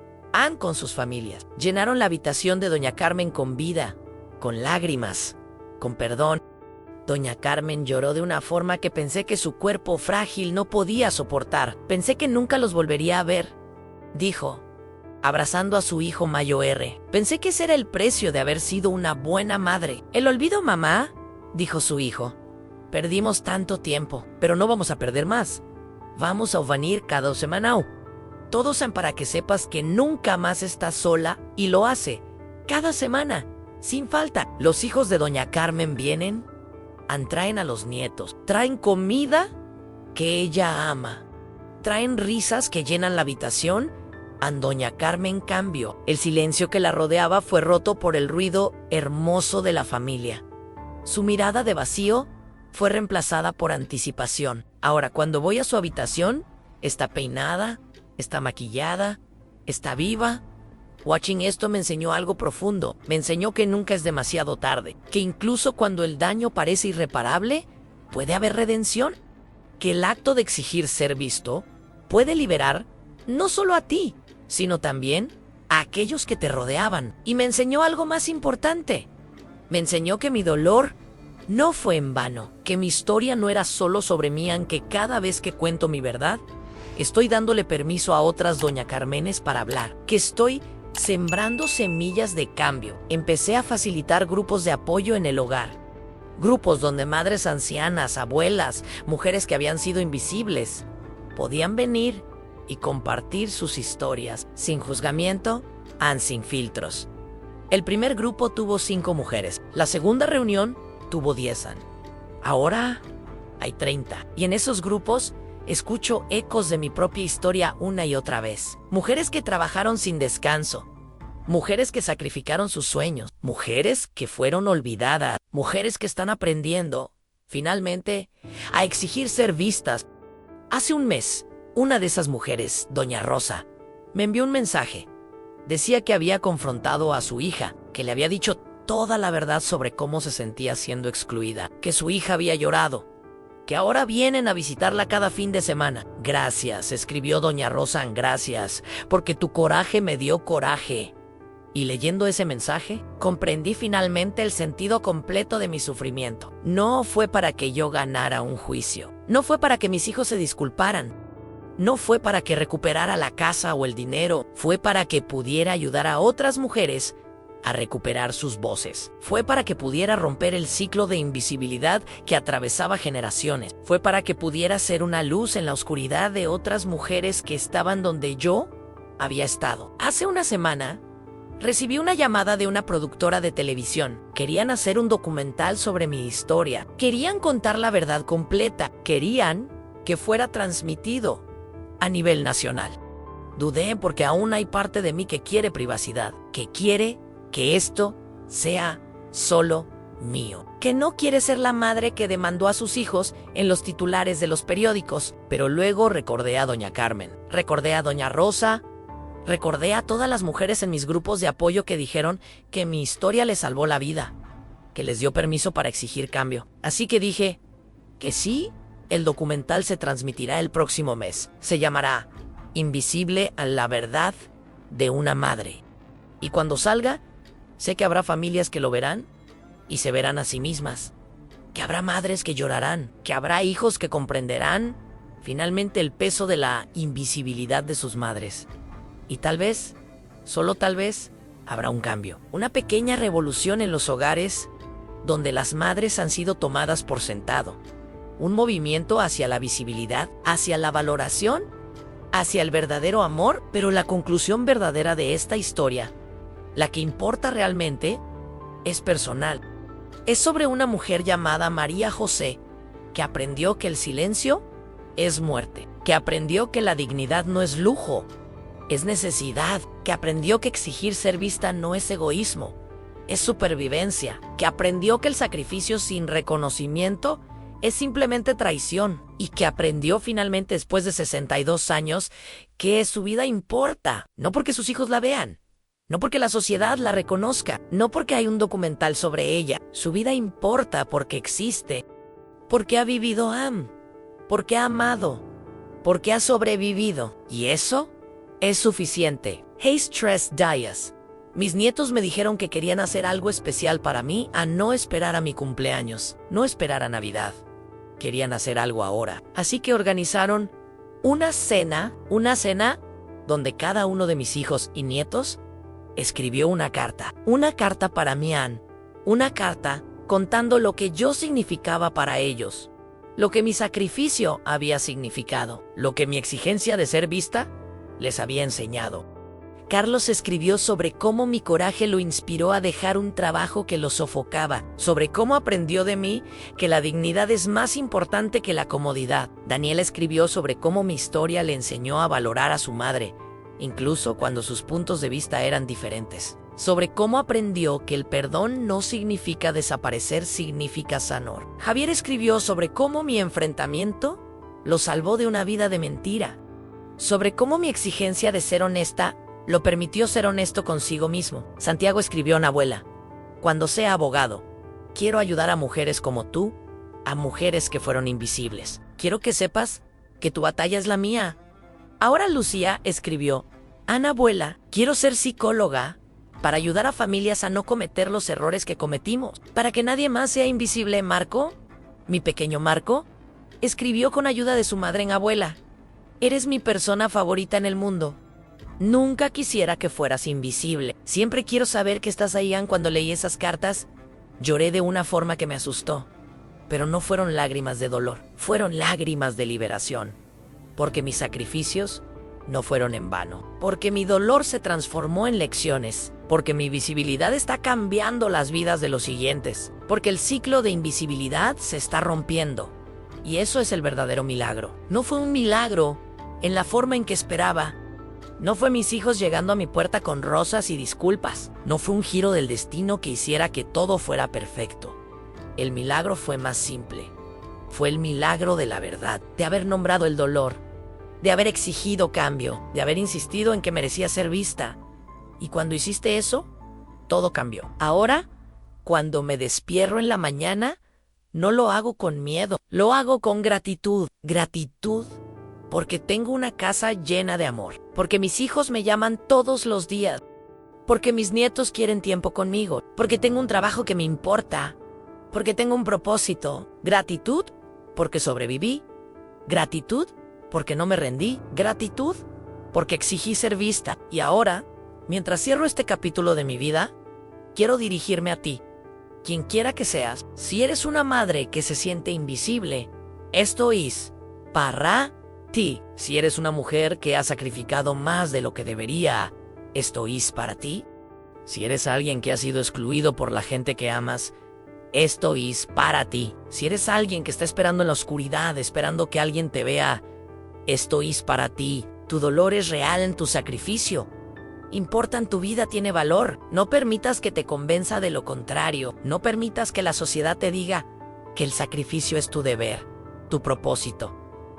con sus familias. Llenaron la habitación de Doña Carmen con vida, con lágrimas, con perdón. Doña Carmen lloró de una forma que pensé que su cuerpo frágil no podía soportar. Pensé que nunca los volvería a ver, dijo, abrazando a su hijo Mayo R. Pensé que ese era el precio de haber sido una buena madre. ¿El olvido, mamá?, dijo su hijo. Perdimos tanto tiempo, pero no vamos a perder más. Vamos a venir cada semana. Todos para que sepas que nunca más estás sola, y lo hace cada semana, sin falta. Los hijos de Doña Carmen vienen, traen a los nietos, traen comida que ella ama, traen risas que llenan la habitación. Doña Carmen cambió. El silencio que la rodeaba fue roto por el ruido hermoso de la familia. Su mirada de vacío fue reemplazada por anticipación. Ahora, cuando voy a su habitación, está peinada, está maquillada, está viva. Watching esto me enseñó algo profundo. Me enseñó que nunca es demasiado tarde, que incluso cuando el daño parece irreparable, puede haber redención, que el acto de exigir ser visto puede liberar no solo a ti, sino también a aquellos que te rodeaban. Y me enseñó algo más importante. Me enseñó que mi dolor no fue en vano, que mi historia no era solo sobre mí, aunque cada vez que cuento mi verdad, estoy dándole permiso a otras doña Carmenes para hablar, que estoy sembrando semillas de cambio. Empecé a facilitar grupos de apoyo en el hogar. Grupos donde madres ancianas, abuelas, mujeres que habían sido invisibles, podían venir y compartir sus historias, sin juzgamiento, sin filtros. El primer grupo tuvo 5 mujeres. La segunda reunión tuvo 10. Ahora hay 30. Y en esos grupos escucho ecos de mi propia historia una y otra vez. Mujeres que trabajaron sin descanso. Mujeres que sacrificaron sus sueños. Mujeres que fueron olvidadas. Mujeres que están aprendiendo, finalmente, a exigir ser vistas. Hace un mes, una de esas mujeres, doña Rosa, me envió un mensaje. Decía que había confrontado a su hija, que le había dicho toda la verdad sobre cómo se sentía siendo excluida, que su hija había llorado, que ahora vienen a visitarla cada fin de semana. Gracias, escribió doña Rosa, gracias, porque tu coraje me dio coraje. Y leyendo ese mensaje, comprendí finalmente el sentido completo de mi sufrimiento. No fue para que yo ganara un juicio, no fue para que mis hijos se disculparan, no fue para que recuperara la casa o el dinero, fue para que pudiera ayudar a otras mujeres a recuperar sus voces. Fue para que pudiera romper el ciclo de invisibilidad que atravesaba generaciones. Fue para que pudiera ser una luz en la oscuridad de otras mujeres que estaban donde yo había estado. Hace una semana, recibí una llamada de una productora de televisión. Querían hacer un documental sobre mi historia. Querían contar la verdad completa. Querían que fuera transmitido a nivel nacional. Dudé porque aún hay parte de mí que quiere privacidad, que quiere que esto sea solo mío, que no quiere ser la madre que demandó a sus hijos en los titulares de los periódicos. Pero luego recordé a doña Carmen, recordé a doña Rosa, recordé a todas las mujeres en mis grupos de apoyo que dijeron que mi historia les salvó la vida, que les dio permiso para exigir cambio. Así que dije que sí. El documental se transmitirá el próximo mes. Se llamará Invisible a la verdad de una madre. Y cuando salga, sé que habrá familias que lo verán y se verán a sí mismas. Que habrá madres que llorarán. Que habrá hijos que comprenderán finalmente el peso de la invisibilidad de sus madres. Y tal vez, solo tal vez, habrá un cambio. Una pequeña revolución en los hogares donde las madres han sido tomadas por sentado. Un movimiento hacia la visibilidad, hacia la valoración, hacia el verdadero amor. Pero la conclusión verdadera de esta historia, la que importa realmente, es personal. Es sobre una mujer llamada María José, que aprendió que el silencio es muerte, que aprendió que la dignidad no es lujo, es necesidad, que aprendió que exigir ser vista no es egoísmo, es supervivencia, que aprendió que el sacrificio sin reconocimiento es simplemente traición, y que aprendió finalmente después de 62 años que su vida importa, no porque sus hijos la vean, no porque la sociedad la reconozca, no porque hay un documental sobre ella. Su vida importa porque existe, porque ha vivido, porque ha amado, porque ha sobrevivido, y eso es suficiente. Hey Stress Dias. Mis nietos me dijeron que querían hacer algo especial para mí, a no esperar a mi cumpleaños, no esperar a Navidad. Querían hacer algo ahora. Así que organizaron una cena donde cada uno de mis hijos y nietos escribió una carta para mí, una carta contando lo que yo significaba para ellos, lo que mi sacrificio había significado, lo que mi exigencia de ser vista les había enseñado. Carlos escribió sobre cómo mi coraje lo inspiró a dejar un trabajo que lo sofocaba, sobre cómo aprendió de mí que la dignidad es más importante que la comodidad. Daniel escribió sobre cómo mi historia le enseñó a valorar a su madre, incluso cuando sus puntos de vista eran diferentes. Sobre cómo aprendió que el perdón no significa desaparecer, significa sanar. Javier escribió sobre cómo mi enfrentamiento lo salvó de una vida de mentira, sobre cómo mi exigencia de ser honesta lo permitió ser honesto consigo mismo. Santiago escribió a abuela: cuando sea abogado, quiero ayudar a mujeres como tú, a mujeres que fueron invisibles. Quiero que sepas que tu batalla es la mía. Ahora Lucía escribió: Ana, abuela, quiero ser psicóloga para ayudar a familias a no cometer los errores que cometimos, para que nadie más sea invisible. Marco, mi pequeño Marco, escribió con ayuda de su madre en abuela. Eres mi persona favorita en el mundo. Nunca quisiera que fueras invisible. Siempre quiero saber que estás ahí. Cuando leí esas cartas, lloré de una forma que me asustó. Pero no fueron lágrimas de dolor, fueron lágrimas de liberación. Porque mis sacrificios no fueron en vano. Porque mi dolor se transformó en lecciones. Porque mi visibilidad está cambiando las vidas de los siguientes. Porque el ciclo de invisibilidad se está rompiendo. Y eso es el verdadero milagro. No fue un milagro en la forma en que esperaba. No fue mis hijos llegando a mi puerta con rosas y disculpas. No fue un giro del destino que hiciera que todo fuera perfecto. El milagro fue más simple. Fue el milagro de la verdad, de haber nombrado el dolor, de haber exigido cambio, de haber insistido en que merecía ser vista. Y cuando hiciste eso, todo cambió. Ahora, cuando me despierto en la mañana, no lo hago con miedo, lo hago con gratitud. Gratitud porque tengo una casa llena de amor, porque mis hijos me llaman todos los días, porque mis nietos quieren tiempo conmigo, porque tengo un trabajo que me importa, porque tengo un propósito. Gratitud porque sobreviví. Gratitud porque no me rendí. Gratitud porque exigí ser vista. Y ahora, mientras cierro este capítulo de mi vida, quiero dirigirme a ti. Quien quiera que seas, si eres una madre que se siente invisible, esto es para ti. Si eres una mujer que ha sacrificado más de lo que debería, esto es para ti. Si eres alguien que ha sido excluido por la gente que amas, esto es para ti. Si eres alguien que está esperando en la oscuridad, esperando que alguien te vea, esto es para ti. Tu dolor es real en tu sacrificio. Importa en tu vida, tiene valor. No permitas que te convenza de lo contrario. No permitas que la sociedad te diga que el sacrificio es tu deber, tu propósito,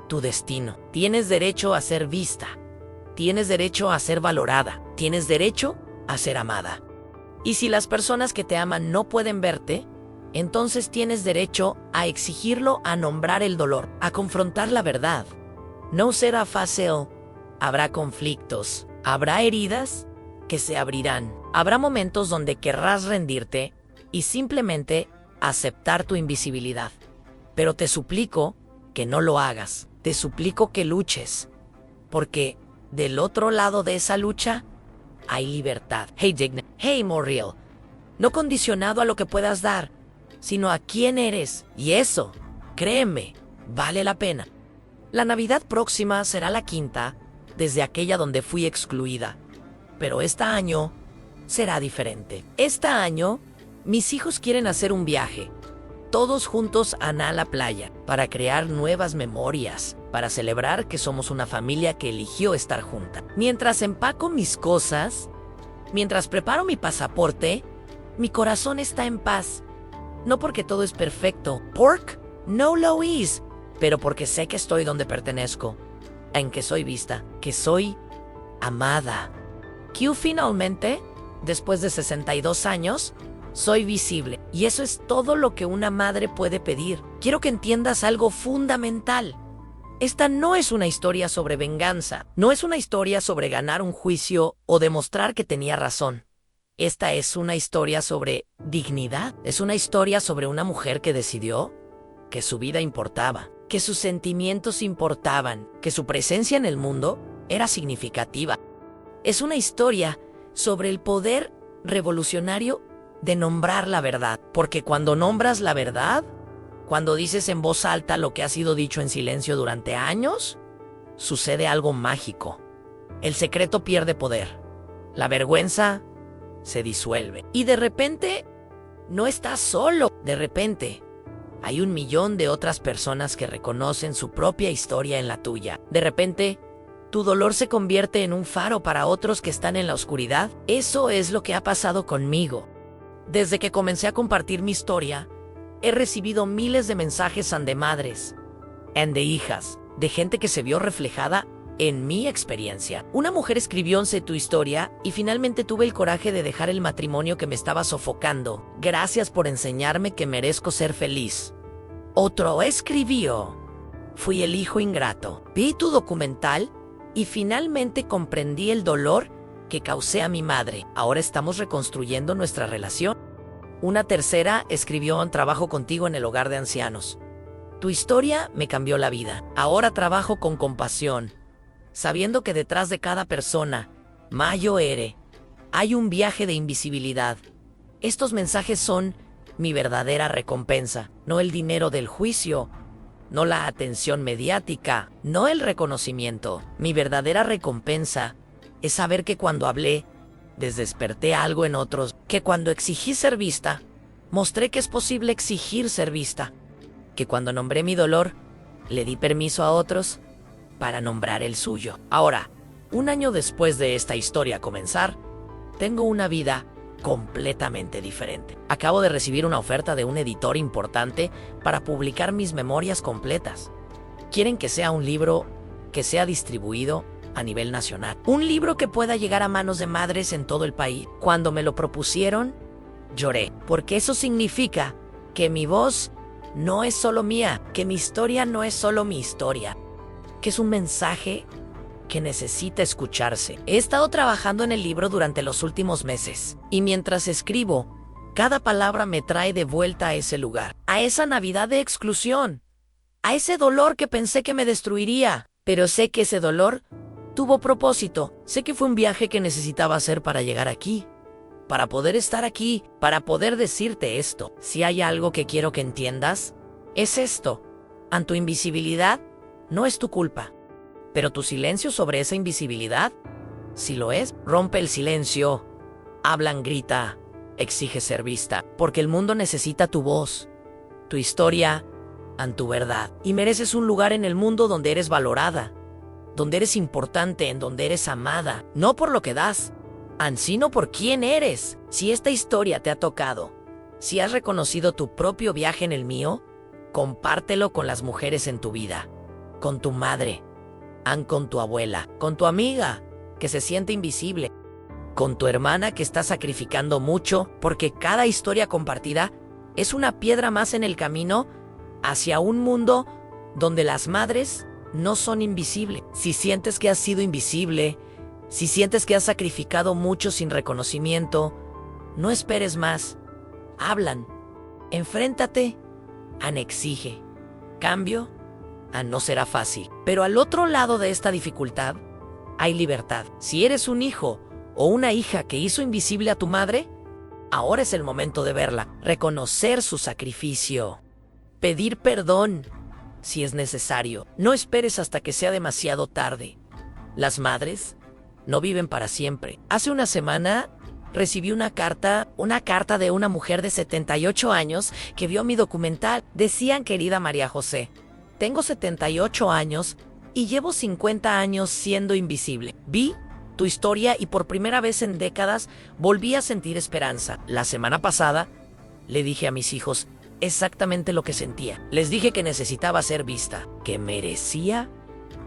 tu destino. Tienes derecho a ser vista. Tienes derecho a ser valorada. Tienes derecho a ser amada. Y si las personas que te aman no pueden verte, entonces tienes derecho a exigirlo, a nombrar el dolor, a confrontar la verdad. No será fácil. Habrá conflictos. Habrá heridas que se abrirán. Habrá momentos donde querrás rendirte y simplemente aceptar tu invisibilidad. Pero te suplico que no lo hagas. Te suplico que luches. Porque del otro lado de esa lucha hay libertad. Hey Digna, hey Morreal. No condicionado a lo que puedas dar, sino a quién eres. Y eso, créeme, vale la pena. La Navidad próxima será la quinta desde aquella donde fui excluida. Pero este año será diferente. Este año, mis hijos quieren hacer un viaje, todos juntos a la playa, para crear nuevas memorias, para celebrar que somos una familia que eligió estar junta. Mientras empaco mis cosas, mientras preparo mi pasaporte, mi corazón está en paz. No porque todo es perfecto, no lo es, pero porque sé que estoy donde pertenezco, en que soy vista, que soy amada. Que finalmente, después de 62 años, soy visible. Y eso es todo lo que una madre puede pedir. Quiero que entiendas algo fundamental. Esta no es una historia sobre venganza. No es una historia sobre ganar un juicio o demostrar que tenía razón. Esta es una historia sobre dignidad. Es una historia sobre una mujer que decidió que su vida importaba, que sus sentimientos importaban, que su presencia en el mundo era significativa. Es una historia sobre el poder revolucionario de nombrar la verdad, porque cuando nombras la verdad, cuando dices en voz alta lo que ha sido dicho en silencio durante años, sucede algo mágico. El secreto pierde poder, la vergüenza se disuelve y de repente no estás solo. De repente hay 1 millón de otras personas que reconocen su propia historia en la tuya. De repente tu dolor se convierte en un faro para otros que están en la oscuridad. Eso es lo que ha pasado conmigo. Desde que comencé a compartir mi historia, he recibido miles de mensajes de madres, de hijas, de gente que se vio reflejada en mi experiencia. Una mujer escribió tu historia y finalmente tuve el coraje de dejar el matrimonio que me estaba sofocando. Gracias por enseñarme que merezco ser feliz. Otro escribió: fui el hijo ingrato. Vi tu documental Y finalmente comprendí el dolor que causé a mi madre. Ahora estamos reconstruyendo nuestra relación. Una tercera escribió un trabajo contigo en el hogar de ancianos. Tu historia me cambió la vida. Ahora trabajo con compasión, sabiendo que detrás de cada persona, Mayo Ere, hay un viaje de invisibilidad. Estos mensajes son mi verdadera recompensa, no el dinero del juicio, no la atención mediática, no el reconocimiento. Mi verdadera recompensa es saber que cuando hablé, desperté algo en otros, que cuando exigí ser vista, mostré que es posible exigir ser vista, que cuando nombré mi dolor, le di permiso a otros para nombrar el suyo. Ahora, un año después de esta historia comenzar, tengo una vida completamente diferente. Acabo de recibir una oferta de un editor importante para publicar mis memorias completas. Quieren que sea un libro que sea distribuido a nivel nacional. Un libro que pueda llegar a manos de madres en todo el país. Cuando me lo propusieron, lloré, porque eso significa que mi voz no es solo mía, que mi historia no es solo mi historia, que es un mensaje que necesita escucharse. He estado trabajando en el libro durante los últimos meses, y mientras escribo, cada palabra me trae de vuelta a ese lugar, a esa Navidad de exclusión, a ese dolor que pensé que me destruiría, pero sé que ese dolor tuvo propósito. Sé que fue un viaje que necesitaba hacer para llegar aquí, para poder estar aquí, para poder decirte esto. Si hay algo que quiero que entiendas, es esto. Ante tu invisibilidad, no es tu culpa. Pero tu silencio sobre esa invisibilidad, si lo es, rompe el silencio, hablan, grita, exige ser vista, porque el mundo necesita tu voz, tu historia, ante tu verdad. Y mereces un lugar en el mundo donde eres valorada, donde eres importante, en donde eres amada, no por lo que das, sino por quién eres. Si esta historia te ha tocado, si has reconocido tu propio viaje en el mío, compártelo con las mujeres en tu vida, con tu madre, con tu abuela, con tu amiga que se siente invisible, con tu hermana que está sacrificando mucho, porque cada historia compartida es una piedra más en el camino hacia un mundo donde las madres no son invisibles. Si sientes que has sido invisible, si sientes que has sacrificado mucho sin reconocimiento, no esperes más. Hablan, enfréntate, exige. Cambio, no será fácil. Pero al otro lado de esta dificultad, hay libertad. Si eres un hijo o una hija que hizo invisible a tu madre, ahora es el momento de verla, reconocer su sacrificio, pedir perdón si es necesario. No esperes hasta que sea demasiado tarde. Las madres no viven para siempre. Hace una semana recibí una carta de una mujer de 78 años que vio mi documental. Decían: querida María José, tengo 78 años y llevo 50 años siendo invisible. Vi tu historia y por primera vez en décadas volví a sentir esperanza. La semana pasada le dije a mis hijos exactamente lo que sentía. Les dije que necesitaba ser vista, que merecía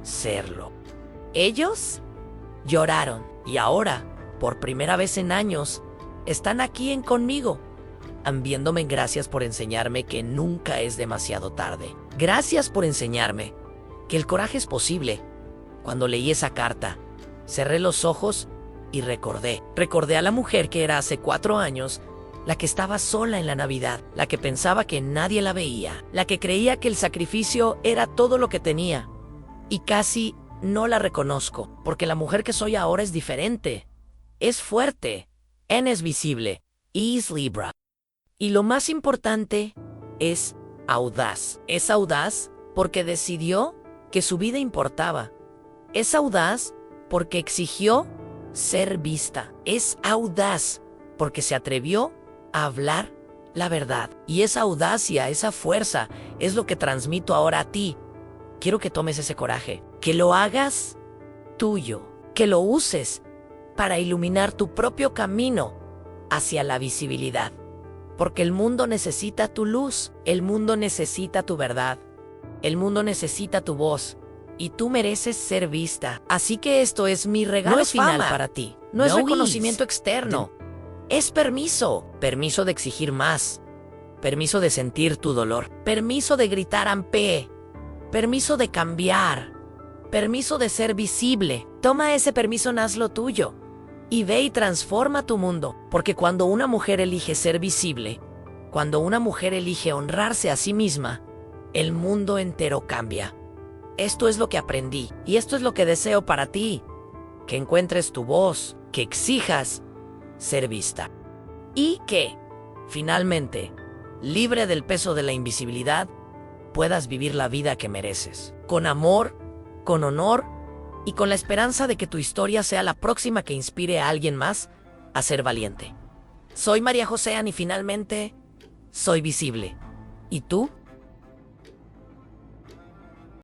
serlo. Ellos lloraron y ahora, por primera vez en años, están aquí conmigo, viéndome. Gracias por enseñarme que nunca es demasiado tarde. Gracias por enseñarme que el coraje es posible. Cuando leí esa carta, cerré los ojos y recordé a la mujer que era hace 4 años, la que estaba sola en la Navidad, la que pensaba que nadie la veía, la que creía que el sacrificio era todo lo que tenía. Y casi no la reconozco, porque la mujer que soy ahora es diferente. Es fuerte, es visible, es Libra. Y lo más importante, es audaz. Es audaz porque decidió que su vida importaba. Es audaz porque exigió ser vista. Es audaz porque se atrevió a hablar la verdad. Y esa audacia, esa fuerza, es lo que transmito ahora a ti. Quiero que tomes ese coraje, que lo hagas tuyo, que lo uses para iluminar tu propio camino hacia la visibilidad. Porque el mundo necesita tu luz, el mundo necesita tu verdad, el mundo necesita tu voz, y tú mereces ser vista. Así que esto es mi regalo final para ti. No es reconocimiento externo, es permiso de exigir más, permiso de sentir tu dolor, permiso de gritar ampe, permiso de cambiar, Permiso de ser visible. Toma ese permiso, hazlo tuyo. Y ve y transforma tu mundo. Porque cuando una mujer elige ser visible, cuando una mujer elige honrarse a sí misma, el mundo entero cambia. Esto es lo que aprendí y esto es lo que deseo para ti. Que encuentres tu voz, que exijas ser vista. Y que, finalmente, libre del peso de la invisibilidad, puedas vivir la vida que mereces. Con amor, con honor y con la esperanza de que tu historia sea la próxima que inspire a alguien más a ser valiente. Soy María José y finalmente, soy visible. ¿Y tú?